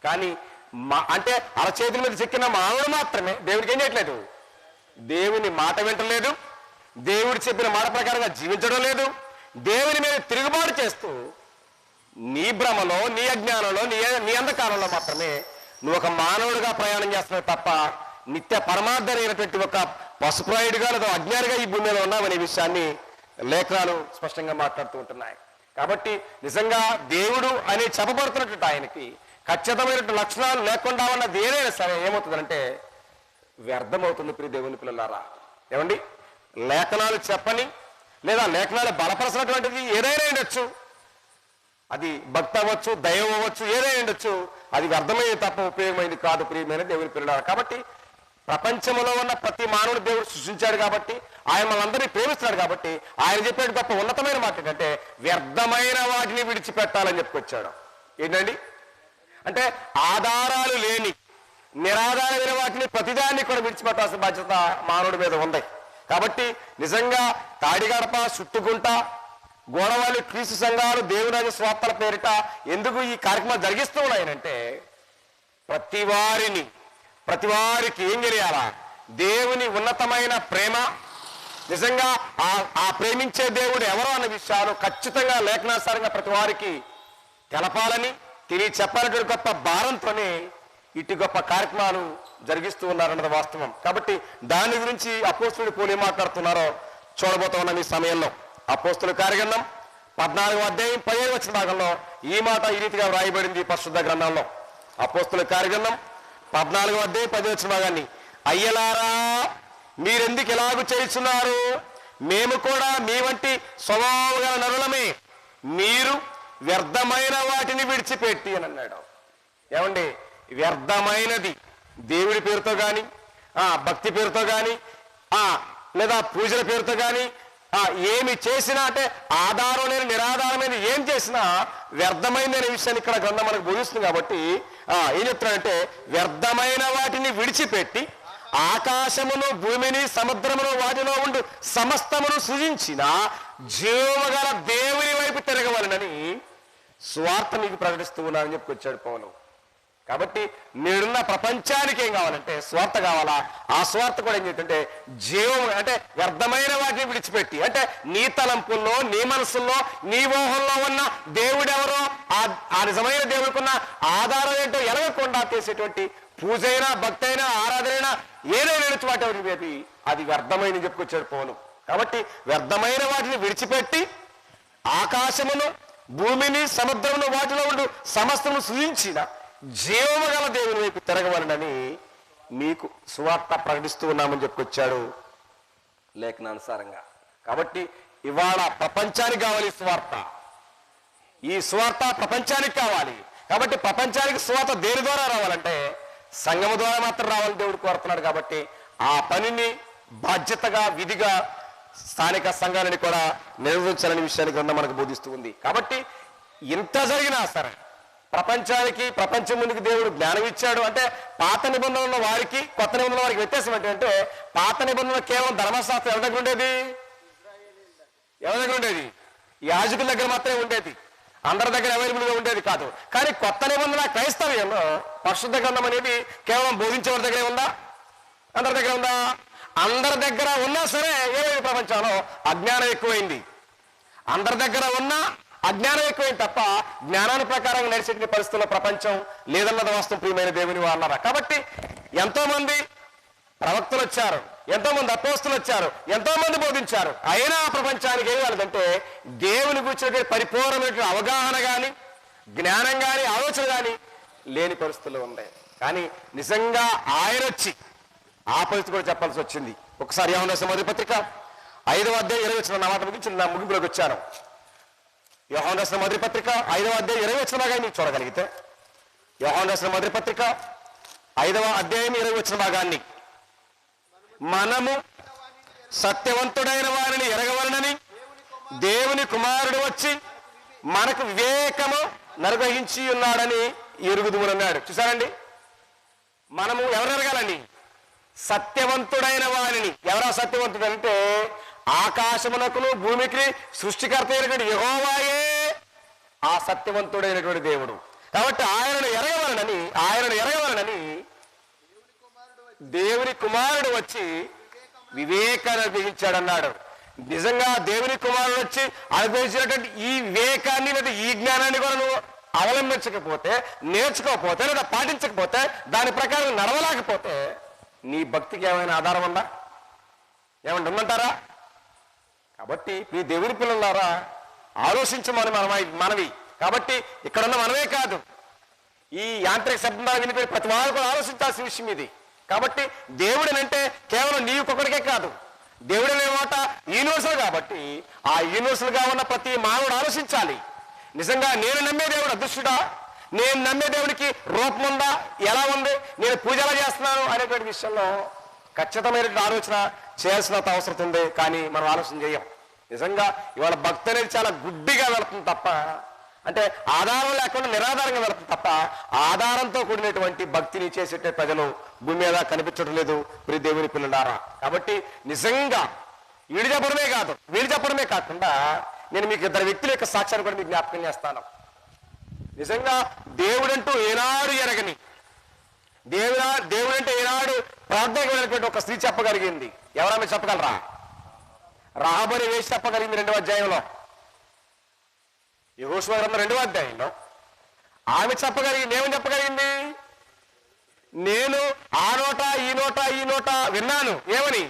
కానీ అంటే అరచేతుల మీద చెక్కిన మానవుడు మాత్రమే దేవుడికి ఏం చేయట్లేదు? దేవుని మాట వింటలేదు, దేవుడు చెప్పిన మాట ప్రకారంగా జీవించడం లేదు, దేవుని మీద తిరుగుబాటు చేస్తూ నీ భ్రమలో, నీ అజ్ఞానంలో, నీ అంధకారంలో మాత్రమే నువ్వు ఒక మానవుడిగా ప్రయాణం చేస్తున్నావు తప్ప నిత్య పరమార్థమైనటువంటి ఒక పశుప్రాయుడిగా లేదా అజ్ఞానిగా ఈ భూమి మీద ఉన్నామనే విషయాన్ని లేఖనాలు స్పష్టంగా మాట్లాడుతూ ఉంటున్నాయి. కాబట్టి నిజంగా దేవుడు అని చెప్పబడుతున్నటువంటి ఆయనకి ఖచ్చితమైనటువంటి లక్షణాలు లేకుండా ఉన్నది ఏదైనా సరే ఏమవుతుందంటే వ్యర్థమవుతుంది. ప్రియ దేవుని పిల్లలారా, ఏమండి, లేఖనాలు చెప్పని లేదా లేఖనాలు బలపరచినటువంటిది ఏదైనా ఉండొచ్చు, అది భక్తి అవ్వచ్చు, దైవం అవ్వచ్చు, ఏదైనా ఉండొచ్చు, అది వ్యర్థమైంది తప్ప ఉపయోగమైంది కాదు ప్రియమైన దేవుని పిల్లలారా. కాబట్టి ప్రపంచంలో ఉన్న ప్రతి మానవుడు దేవుడు సృష్టించాడు కాబట్టి, ఆయన మనందరినీ ప్రేమిస్తున్నాడు కాబట్టి ఆయన చెప్పేది గొప్ప ఉన్నతమైన మాట ఏంటంటే వ్యర్థమైన వాటిని విడిచిపెట్టాలని చెప్పుకొచ్చాడు. ఏంటండి అంటే ఆధారాలు లేని నిరాధారమైన వాటిని ప్రతిదాన్ని కూడా విడిచిపెట్టాల్సిన బాధ్యత మానవుడి మీద ఉంది. కాబట్టి నిజంగా తాడిగడప, సుట్టుగుంట, గోడవాలి క్రీస్తు సంఘాలు దేవుని స్వార్థల పేరిట ఎందుకు ఈ కార్యక్రమాలు జరిగిస్తూ ఉన్నాయనంటే ప్రతి వారికి ఏం తెలియాలా? దేవుని ఉన్నతమైన ప్రేమ, నిజంగా ఆ ప్రేమించే దేవుడు ఎవరో అన్న విషయాలు ఖచ్చితంగా లేఖనాసారంగా ప్రతి వారికి తెలపాలని చెప్పాలనేటువంటి గొప్ప భారంతోనే ఇటు గొప్ప కార్యక్రమాలు జరిగిస్తూ ఉన్నారన్నది వాస్తవం. కాబట్టి దాని గురించి అపోస్తులుడు పౌలు ఏం మాట్లాడుతున్నారో చూడబోతూ ఉన్నాం ఈ సమయంలో. అపోస్తుల కార్యగ్రంథం 14వ అధ్యాయం 15వ వచన భాగంలో ఈ మాట ఈ రీతిగా వ్రాయబడింది పరిశుద్ధ గ్రంథంలో. అపోస్తుల కార్యగ్రంథం 14వ అధ్యాయం 10వ వచన భాగాన్ని, అయ్యలారా మీరెందుకు ఎలాగూ చేస్తున్నారు? మేము కూడా మీ వంటి స్వభావం గల నరులమే, మీరు వ్యర్థమైన వాటిని విడిచిపెట్టి అని అన్నాడు. ఏమండి, వ్యర్థమైనది దేవుడి పేరుతో కానీ, భక్తి పేరుతో కానీ, లేదా పూజల పేరుతో కానీ ఏమి చేసినా, అంటే ఆధారం లేని నిరాధారమైన ఏం చేసినా వ్యర్థమైంది అనే విషయాన్ని ఇక్కడ గ్రంథం మనకు బోధిస్తుంది. కాబట్టి ఏం చెప్తున్నాడంటే, వ్యర్థమైన వాటిని విడిచిపెట్టి ఆకాశమును, భూమిని, సముద్రమును, వాటిలో ఉండు సమస్తమును సృజించిన జీవగల దేవుని వైపు తిరగవలనని స్వార్థ మీకు ప్రకటిస్తూ ఉన్నానని చెప్పుకొచ్చాడు పౌలు. కాబట్టి నేడున్న ప్రపంచానికి ఏం కావాలంటే స్వార్థ కావాలా? ఆ స్వార్థ కూడా ఏం చేస్తుంటే జీవం, అంటే వ్యర్థమైన వాటిని విడిచిపెట్టి, అంటే నీ తలంపుల్లో, నీ మనసుల్లో, నీ మోహంలో ఉన్న దేవుడెవరో, ఆ నిజమైన దేవుడికున్న ఆధారం ఏంటో ఎలగకుండా చేసేటువంటి పూజ అయినా, భక్తి అయినా, ఆరాధన ఏదైనా వాటి అది వ్యర్థమైన చెప్పుకొచ్చాడు పౌలు. కాబట్టి వ్యర్థమైన వాటిని విడిచిపెట్టి ఆకాశమును, భూమిని, సముద్రమును, వాటిలో ఉండు సమస్తమును సృజించిన జీవము గల దేవుని వైపు తిరగవలనని మీకు సువార్త ప్రకటిస్తూ ఉన్నామని చెప్పుకొచ్చాడు లేఖనానుసారంగా. కాబట్టి ఇవాళ ప్రపంచానికి కావాలి సువార్త. ఈ సువార్త ప్రపంచానికి కావాలి. కాబట్టి ప్రపంచానికి సువార్త దేని ద్వారా రావాలంటే సంఘము ద్వారా మాత్రం రావాలని దేవుడు కోరుతున్నాడు. కాబట్టి ఆ పనిని బాధ్యతగా, విధిగా స్థానిక సంఘాలని కూడా నిర్వహించాలనే విషయాన్ని గ్రంథం మనకు బోధిస్తూ ఉంది. కాబట్టి ఇంత జరిగినా సరే ప్రపంచానికి, ప్రపంచం ముందుకు దేవుడు జ్ఞానం ఇచ్చాడు. అంటే పాత నిబంధనల వారికి, కొత్త నిబంధనల వారికి వ్యత్యాసం ఏంటంటే, పాత నిబంధనలు కేవలం ధర్మశాస్త్రం ఎవరి దగ్గర ఉండేది? యాజకుల దగ్గర మాత్రమే ఉండేది, అందరి దగ్గర అవైలబుల్గా ఉండేది కాదు. కానీ కొత్త నిబంధన క్రైస్తవ్యంలో పరిశుద్ధ గ్రంథం అనేది కేవలం బోధించేవారి దగ్గరే ఉందా? అందరి దగ్గర ఉందా? అందరి దగ్గర ఉన్నా సరే ఏమైంది? ప్రపంచంలో అజ్ఞానం ఎక్కువైంది. అందరి దగ్గర ఉన్నా అజ్ఞానం ఎక్కువైంది తప్ప జ్ఞానాన్ని ప్రకారంగా నడిచేటువంటి పరిస్థితుల్లో ప్రపంచం లేదన్నది వాస్తవం ప్రియమైన దేవుని వాళ్ళరా. కాబట్టి ఎంతో మంది ప్రవక్తలు వచ్చారు, ఎంతో మంది అపోస్తులు వచ్చారు, ఎంతో మంది బోధించారు. అయినా ప్రపంచానికి ఏం కాలేదంటే దేవుని గురించి పరిపూర్ణమైన అవగాహన కానీ, జ్ఞానం కానీ, ఆలోచన కానీ లేని పరిస్థితుల్లో ఉన్నాయి. కానీ నిజంగా ఆయన వచ్చి ఆ పరిస్థితి కూడా చెప్పాల్సి వచ్చింది. ఒకసారి యోహాను రాసిన మొదటి పత్రిక 5వ అధ్యాయం 20 వచనం, నా మాట ముగించి నా ముగింపులోకి వచ్చాను. యోహాను రాసిన మొదటి పత్రిక 5వ అధ్యాయం 20 వచనం భాగాన్ని మీరు చూడగలిగితే, యోహాను రాసిన మొదటి పత్రిక 5వ అధ్యాయం 20 వచనం భాగాన్ని, మనము సత్యవంతుడైన వారిని ఎరగవలనని దేవుని కుమారుడు వచ్చి మనకు వివేకము నిర్వహించి ఉన్నాడని ఎరుగుదుమన్నాడు. చూసారండి, మనము ఎవరు ఎరగాలని? సత్యవంతుడైన వారిని. ఎవరా సత్యవంతుడు అంటే ఆకాశమునకును భూమికి సృష్టికర్త అయినటువంటి యెహోవాయే ఆ సత్యవంతుడైనటువంటి దేవుడు. కాబట్టి ఆయనను ఎరగవలనని దేవుని కుమారుడు వచ్చి వివేకాన్ని అనుగ్రహించాడన్నాడు. నిజంగా దేవుని కుమారుడు వచ్చి అనుగ్రహించినటువంటి ఈ వివేకాన్ని లేదా ఈ జ్ఞానాన్ని కూడా నువ్వు అవలంబించకపోతే, నేర్చుకోకపోతే, లేదా పాటించకపోతే, దాని ప్రకారం నడవలేకపోతే నీ భక్తికి ఏమైనా ఆధారం ఉందా? ఏమన్నా ఉందంటారా? కాబట్టి మీ దేవుని పిల్లలారా ఆలోచించమని మనవి. కాబట్టి ఇక్కడున్న మనమే కాదు, ఈ యాంత్రిక శబ్దాలు వినిపోయి ప్రతి వారు కూడా ఆలోచించాల్సిన విషయం ఇది. కాబట్టి దేవుడనంటే కేవలం నీకొకడికే కాదు, దేవుడనే మాట యూనివర్సల్. కాబట్టి ఆ యూనివర్సల్ గా ఉన్న ప్రతి మానవుడు ఆలోచించాలి. నిజంగా నేను నమ్మే దేవుడు అదృష్టుడా? నేను నమ్మే దేవుడికి రూపం ఉందా? ఎలా ఉంది? నేను పూజ ఎలా చేస్తున్నాను అనేటువంటి విషయంలో ఖచ్చితమైనటువంటి ఆలోచన చేయాల్సిన అవసరం ఉంది. కానీ మనం ఆలోచన చేయం. నిజంగా ఇవాళ భక్తి అనేది చాలా గుడ్డిగా వెళుతుంది తప్ప అంటే ఆధారం లేకుండా నిరాధారంగా వెళుతుంది తప్ప ఆధారంతో కూడినటువంటి భక్తిని చేసేట ప్రజలు భూమి మీద కనిపించడం లేదు. ప్రియ దేవుని పిల్లలారా, కాబట్టి నిజంగా వీళ్ళు చెప్పడమే కాకుండా నేను మీకు ఇద్దరు వ్యక్తుల యొక్క సాక్ష్యాన్ని కూడా మీకు జ్ఞాపకం చేస్తాను. నిజంగా దేవుడంటూ ఏనాడు ఎరగని, దేవుడంటే ఏనాడు ప్రార్థనకు వెళ్ళినటువంటి ఒక స్త్రీ చెప్పగలిగింది. ఎవరైనా చెప్పగలరా? రాబోని వేసి చెప్పగలిగింది 2వ అధ్యాయంలో, యెహోషువ గ్రంథం 2వ అధ్యాయంలో ఆమె చెప్పగలిగింది. ఏమని చెప్పగలిగింది? నేను ఆ నోట ఈ నోట విన్నాను. ఏమని?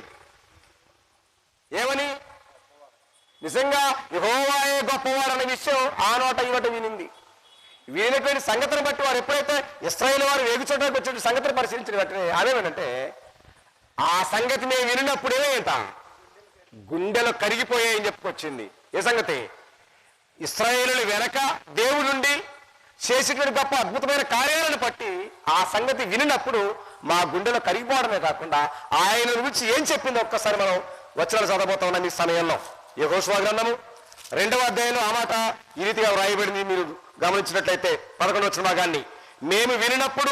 నిజంగా యెహోవాయే గొప్పవాడు అనే విషయం ఆ నోట ఈ నోట వినింది. వినినటువంటి సంగతిని బట్టి వారు ఎప్పుడైతే ఇశ్రాయేలు వారు వేగుచోటానికి వచ్చిన సంగతిని పరిశీలించిన వెంటనే అదేమేంటంటే, ఆ సంగతి మేము వినినప్పుడే గుండెలు కరిగిపోయాయని చెప్పుకొచ్చింది. ఏ సంగతి? ఇశ్రాయేలుల వెనక దేవుడుండి చేసేటువంటి గొప్ప అద్భుతమైన కార్యాలను బట్టి ఆ సంగతి వినినప్పుడు మా గుండెలో కరిగిపోవడమే కాకుండా ఆయన గురించి ఏం చెప్పిందో ఒక్కసారి మనం వచనాలు చదవబోతా ఉన్నాం ఈ సమయంలో. యెహోషువ గ్రంథము 2వ అధ్యాయంలో ఆ మాట ఈ రీతిగా వ్రాయబడింది. మీరు గమనించినట్లయితే 11వ వచన భాగాన్ని, మేము వినినప్పుడు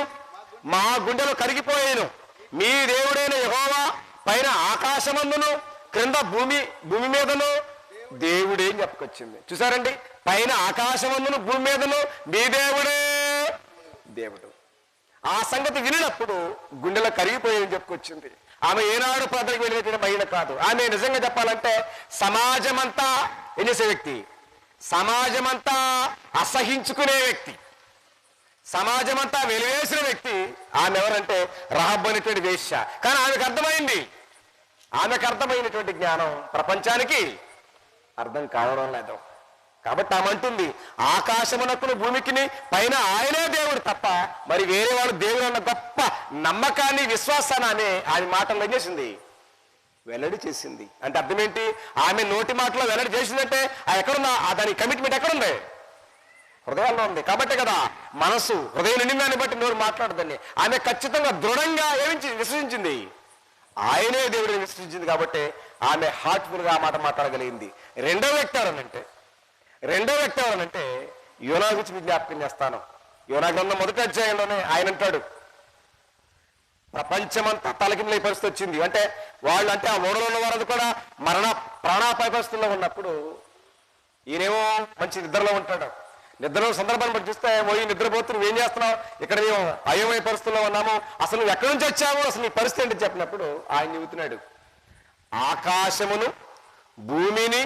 మా గుండెలు కరిగిపోయాను, మీ దేవుడైన యెహోవా పైన ఆకాశమందును క్రింద భూమి మీదను దేవుడే చెప్పుకొచ్చింది. చూసారండి, పైన ఆకాశమందును భూమి మీదను మీ దేవుడే దేవుడు. ఆ సంగతి వినినప్పుడు గుండెలో కరిగిపోయేది చెప్పుకొచ్చింది. ఆమె ఏనాడు ప్రార్థనకు వెళ్ళినటువంటి మహిళ కాదు. ఆమె నిజంగా చెప్పాలంటే సమాజమంతా ఏం చేసే వ్యక్తి, సమాజమంతా అసహించుకునే వ్యక్తి, సమాజమంతా వెలివేసిన వ్యక్తి. ఆమె ఎవరంటే రహబ్ అనేటువంటి వేశ్య. కానీ ఆమెకు అర్థమైనటువంటి జ్ఞానం ప్రపంచానికి అర్థం కావడం లేదు. కాబట్టి ఆమె అంటుంది, ఆకాశమునకును భూమికిని పైన ఆయనే దేవుడు తప్ప మరి వేరే వాడు దేవుడు అన్న గొప్ప నమ్మకాన్ని, విశ్వాసాన్ని ఆమె మాటల్లో ఏం చేసింది? వెల్లడి చేసింది. అంటే అర్థం ఏంటి? ఆమె నోటి మాటలో వెల్లడి చేసిందంటే ఎక్కడుందా? దాని కమిట్మెంట్ ఎక్కడుంది? హృదయాల్లో ఉంది. కాబట్టే కదా మనసు హృదయం నిండిందాన్ని బట్టి నోరు మాట్లాడదని ఆమె ఖచ్చితంగా దృఢంగా విశ్వసించింది. ఆయనే దేవుడిని విశ్వసించింది. కాబట్టి ఆమె హార్ట్ఫుల్గా ఆ మాట మాట్లాడగలిగింది. రెండో వ్యక్తి ఎవరనంటే యోనా గురించి మీకు జ్ఞాపకం చేస్తాను. యోనా గ్రంథం 1వ అధ్యాయంలోనే ఆయన అంటాడు, ప్రపంచమంతా తలకిందులై పరిస్థితి వచ్చింది. అంటే వాళ్ళు అంటే ఆ ఓడలో ఉన్న వారు కూడా ప్రాణాపాయ పరిస్థితుల్లో ఉన్నప్పుడు ఈయనేమో మంచి నిద్రలో ఉంటాడు. నిద్రలో సందర్భాన్ని బట్టి చూస్తే పోయి నిద్రపోతూ నువ్వేం చేస్తున్నావు, ఇక్కడ మేము అయోమయ పరిస్థితుల్లో ఉన్నాము, అసలు నువ్వు ఎక్కడి నుంచి వచ్చావు, అసలు నీ పరిస్థితి ఏంటి చెప్పినప్పుడు ఆయన చెబుతున్నాడు, ఆకాశమును భూమిని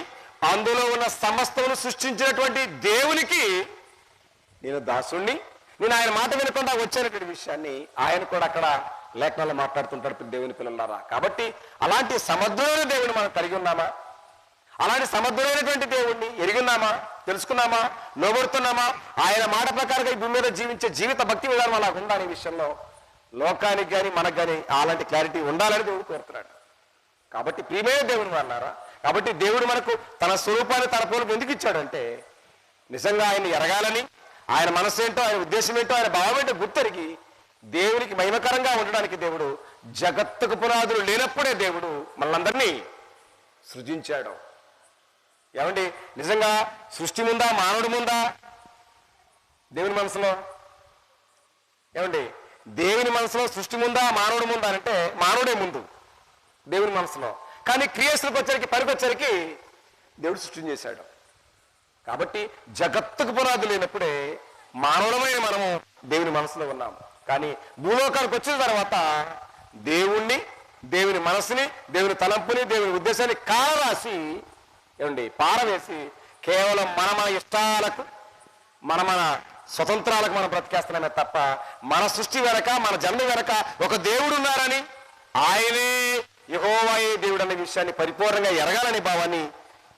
అందులో ఉన్న సమస్తమును సృష్టించినటువంటి దేవునికి నేను దాసుణ్ణి, నేను ఆయన మాట వినకుండా వచ్చేటువంటి విషయాన్ని ఆయన కూడా అక్కడ లేఖనాల్లో మాట్లాడుతుంటాడు దేవుని పిల్లలారా. కాబట్టి అలాంటి సమర్థుడైన దేవుని మనం కలిగి ఉన్నామా? అలాంటి సమర్థుడైనటువంటి దేవుణ్ణి ఎరిగిన్నామా, తెలుసుకున్నామా, లోబడుతున్నామా? ఆయన మాట ప్రకారంగా ఈ భూమి మీద జీవించే జీవిత భక్తి విధానం అలా ఉందా అనే విషయంలో లోకానికి కానీ మనకు కానీ అలాంటి క్లారిటీ ఉండాలని దేవుడు కోరుతున్నాడు. కాబట్టి ప్రియమైన దేవుని అన్నారా, కాబట్టి దేవుడు మనకు తన స్వరూపాన్ని తన పోలిక ఎందుకు ఇచ్చాడంటే నిజంగా ఆయన ఎరగాలని, ఆయన మనసు ఏంటో, ఆయన ఉద్దేశం ఏంటో, ఆయన భావం ఏంటో గుర్తెరిగి దేవునికి మహిమకరంగా ఉండడానికి దేవుడు జగత్తుకు పునాదులు లేనప్పుడే దేవుడు మనందరినీ సృజించాడు. ఏమండి, నిజంగా సృష్టి ముందా, మానవుడి ముందా? దేవుని మనసులో ఏమండి, దేవుని మనసులో సృష్టి ముందా, మానవుడి ముందా అంటే మానవుడే ముందు దేవుని మనసులో. కానీ క్రియేషన్కి వచ్చరికి, పనికొచ్చరికి దేవుడు సృష్టి చేశాడు. కాబట్టి జగత్తుకు పునాది లేనప్పుడే మానవులమైన మనము దేవుని మనసులో ఉన్నాము. కానీ భూలోకానికి వచ్చిన తర్వాత దేవుణ్ణి, దేవుని మనసుని, దేవుని తలంపుని, దేవుని ఉద్దేశాన్ని కాలరాసి ఏమండి పారవేసి కేవలం మన ఇష్టాలకు, మన స్వతంత్రాలకు మనం బ్రతికేస్తున్నామే తప్ప మన సృష్టి వెనక, మన జన్మ వెనక ఒక దేవుడు ఉన్నారని, ఆయనే యెహోవాయే దేవుడు అనే విషయాన్ని పరిపూర్ణంగా ఎరగాలనే భావాన్ని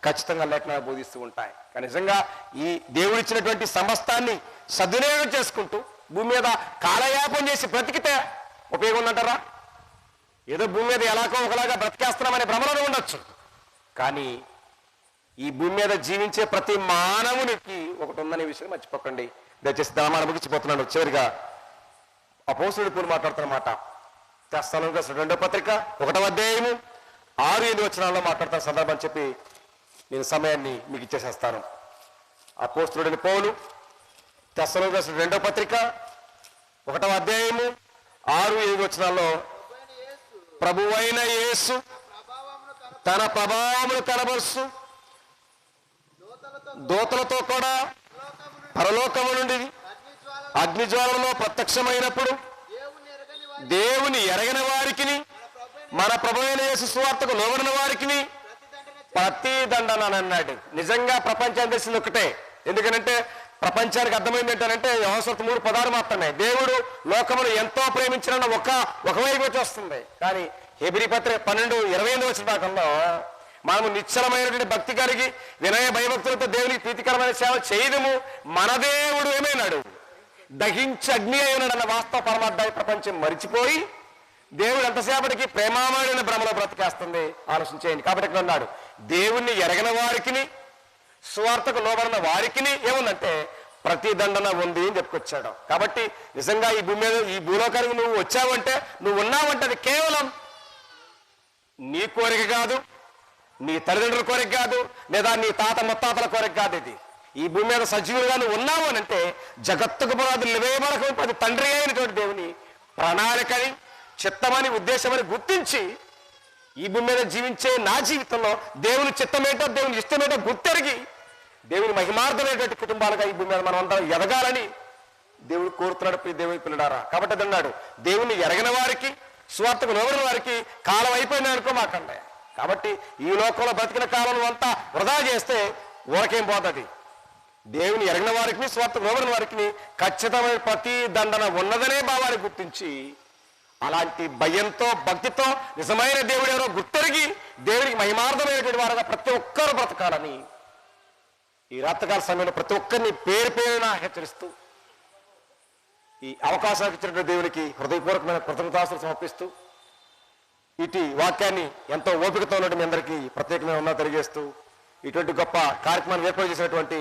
ఖచ్చితంగా లేఖనాలు బోధిస్తూ ఉంటాయి. కానీ నిజంగా ఈ దేవుడు ఇచ్చినటువంటి సమస్తాన్ని సద్వినియోగం చేసుకుంటూ భూమి మీద కాలయాపం చేసి బ్రతికితే ఉపయోగం ఉందంటారా? ఏదో భూమి మీద ఎలాగో ఒకలాగా బ్రతికేస్తున్నామనే భ్రమలో ఉండొచ్చు. కానీ ఈ భూమి మీద జీవించే ప్రతి మానవునికి ఒకటి ఉందనే విషయం మర్చిపోకండి. దయచేసి దామాన ముగిసిపోతున్నాడు. చివరిగా అపోస్తులుడు పౌలు మాట్లాడుతున్నమాట తెస్సలోనికైయులకు రాసిన 2వ పత్రిక 1వ అధ్యాయము 6-8 వచనాల్లో మాట్లాడుతున్న సందర్భం చెప్పి నేను సమయాన్ని మీకు ఇచ్చేసేస్తాను. అపోస్తలుడైన పౌలు తెస్సలోనికీయులకు రాసిన 2వ పత్రిక 1వ అధ్యాయము 6-7 వచనాల్లో ప్రభువైన యేసు తన ప్రభావమును కనబరుస్తూ దూతలతో కూడా పరలోకము నుండి అగ్నిజ్వాలలో ప్రత్యక్షమైనప్పుడు దేవుని ఎరగని వారికి, మన ప్రభువైన యేసు సువార్తకు లోబడిన వారికి ప్రతి దండన అన్నాడు. నిజంగా ప్రపంచానికి తెలిసింది ఒకటే. ఎందుకంటే ప్రపంచానికి అర్థమైంది ఏంటంటే యోహాను 3:16 మాత్రమే. దేవుడు లోకమును ఎంతో ప్రేమించిన ఒకవైపు వచ్చి వస్తుంది. కానీ హెబ్రీ పత్రిక 12:28 వచ్చిన భాగంలో మనము నిశ్చలమైనటువంటి భక్తి కలిగి వినయ భయభక్తులతో దేవునికి ప్రీతికరమైన సేవ చేయదము. మన దేవుడు ఏమైనాడు? దహించి అగ్ని అయినాడు అన్న వాస్తవ పరమార్థాన్ని ప్రపంచం మరిచిపోయి దేవుడు ఎంతసేపటికి ప్రేమామయుడైన భ్రమలో బ్రతికేస్తుంది. ఆలోచించేయండి. కాబట్టి ఇక్కడ అన్నాడు, దేవుణ్ణి ఎరగని వారికి, సువార్తకు లోబడిన వారికి ఏముందంటే ప్రతి దండన ఉంది అని చెప్పుకొచ్చాడు. కాబట్టి నిజంగా ఈ భూమి మీద, ఈ భూలోకానికి నువ్వు వచ్చావంటే, నువ్వు ఉన్నావంటే అది కేవలం నీ కోరిక కాదు, నీ తల్లిదండ్రుల కోరిక కాదు, లేదా నీ తాత ముత్తాతల కోరిక కాదు. ఇది ఈ భూమి మీద సజీవులుగా నువ్వు ఉన్నావు అని అంటే జగత్తుకు పునాదులు నివేయబడక అది తండ్రి అయినటువంటి దేవుని ప్రణాళికని, చిత్తమని, ఉద్దేశమని గుర్తించి ఈ భూమి మీద జీవించే నా జీవితంలో దేవుని చిత్తమేంటో, దేవుని ఇష్టమేంటో గుర్తెరిగి దేవుని మహిమార్థమైనటువంటి కుటుంబాలుగా ఈ భూమి మీద మనం అందరం ఎదగాలని దేవుడు కోరుతున్నాడు. దేవుని పిల్లడారా. కాబట్టి అది అన్నాడు, దేవుని ఎరగిన వారికి, స్వార్థకు లోబడిన వారికి కాలం అయిపోయింది అనుకో మాకండి. కాబట్టి ఈ లోకంలో బతికిన కాలం అంతా వృధా చేస్తే ఊరకేం పోతుంది. దేవుని ఎరగిన వారికి, స్వార్థకు లోబడిన వారికి ఖచ్చితమైన ప్రతి దండన ఉన్నదనే భావాన్ని గుర్తించి అలాంటి భయంతో, భక్తితో నిజమైన దేవుడు ఎవరో గుర్తెరిగి దేవునికి మహిమార్థమైనటువంటి వారుగా ప్రతి ఒక్కరు బ్రతకాలని ఈ రాత్రికాల సమయంలో ప్రతి ఒక్కరిని పేరు పేరున హెచ్చరిస్తూ ఈ అవకాశానికి ఇచ్చినటువంటి దేవునికి హృదయపూర్వకమైన కృతజ్ఞతాస్తులు సమర్పిస్తూ ఇటు వాక్యాన్ని ఎంతో ఓపికతో ఉన్నట్టు మీ అందరికీ ప్రత్యేకమైన ఉన్నా తెలియజేస్తూ ఇటువంటి గొప్ప కార్యక్రమాన్ని ఏర్పాటు చేసినటువంటి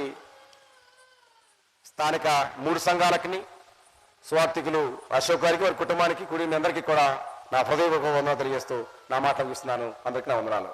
స్థానిక 3 సంఘాలకి, స్వార్థికులు అశోక్ గారికి, వారి కుటుంబానికి, కూడి మీ అందరికీ కూడా నా హృదయపూర్వక వందనాలు తెలియజేస్తూ నా మాట ముగిస్తున్నాను. అందరికీ నా వందనాలు.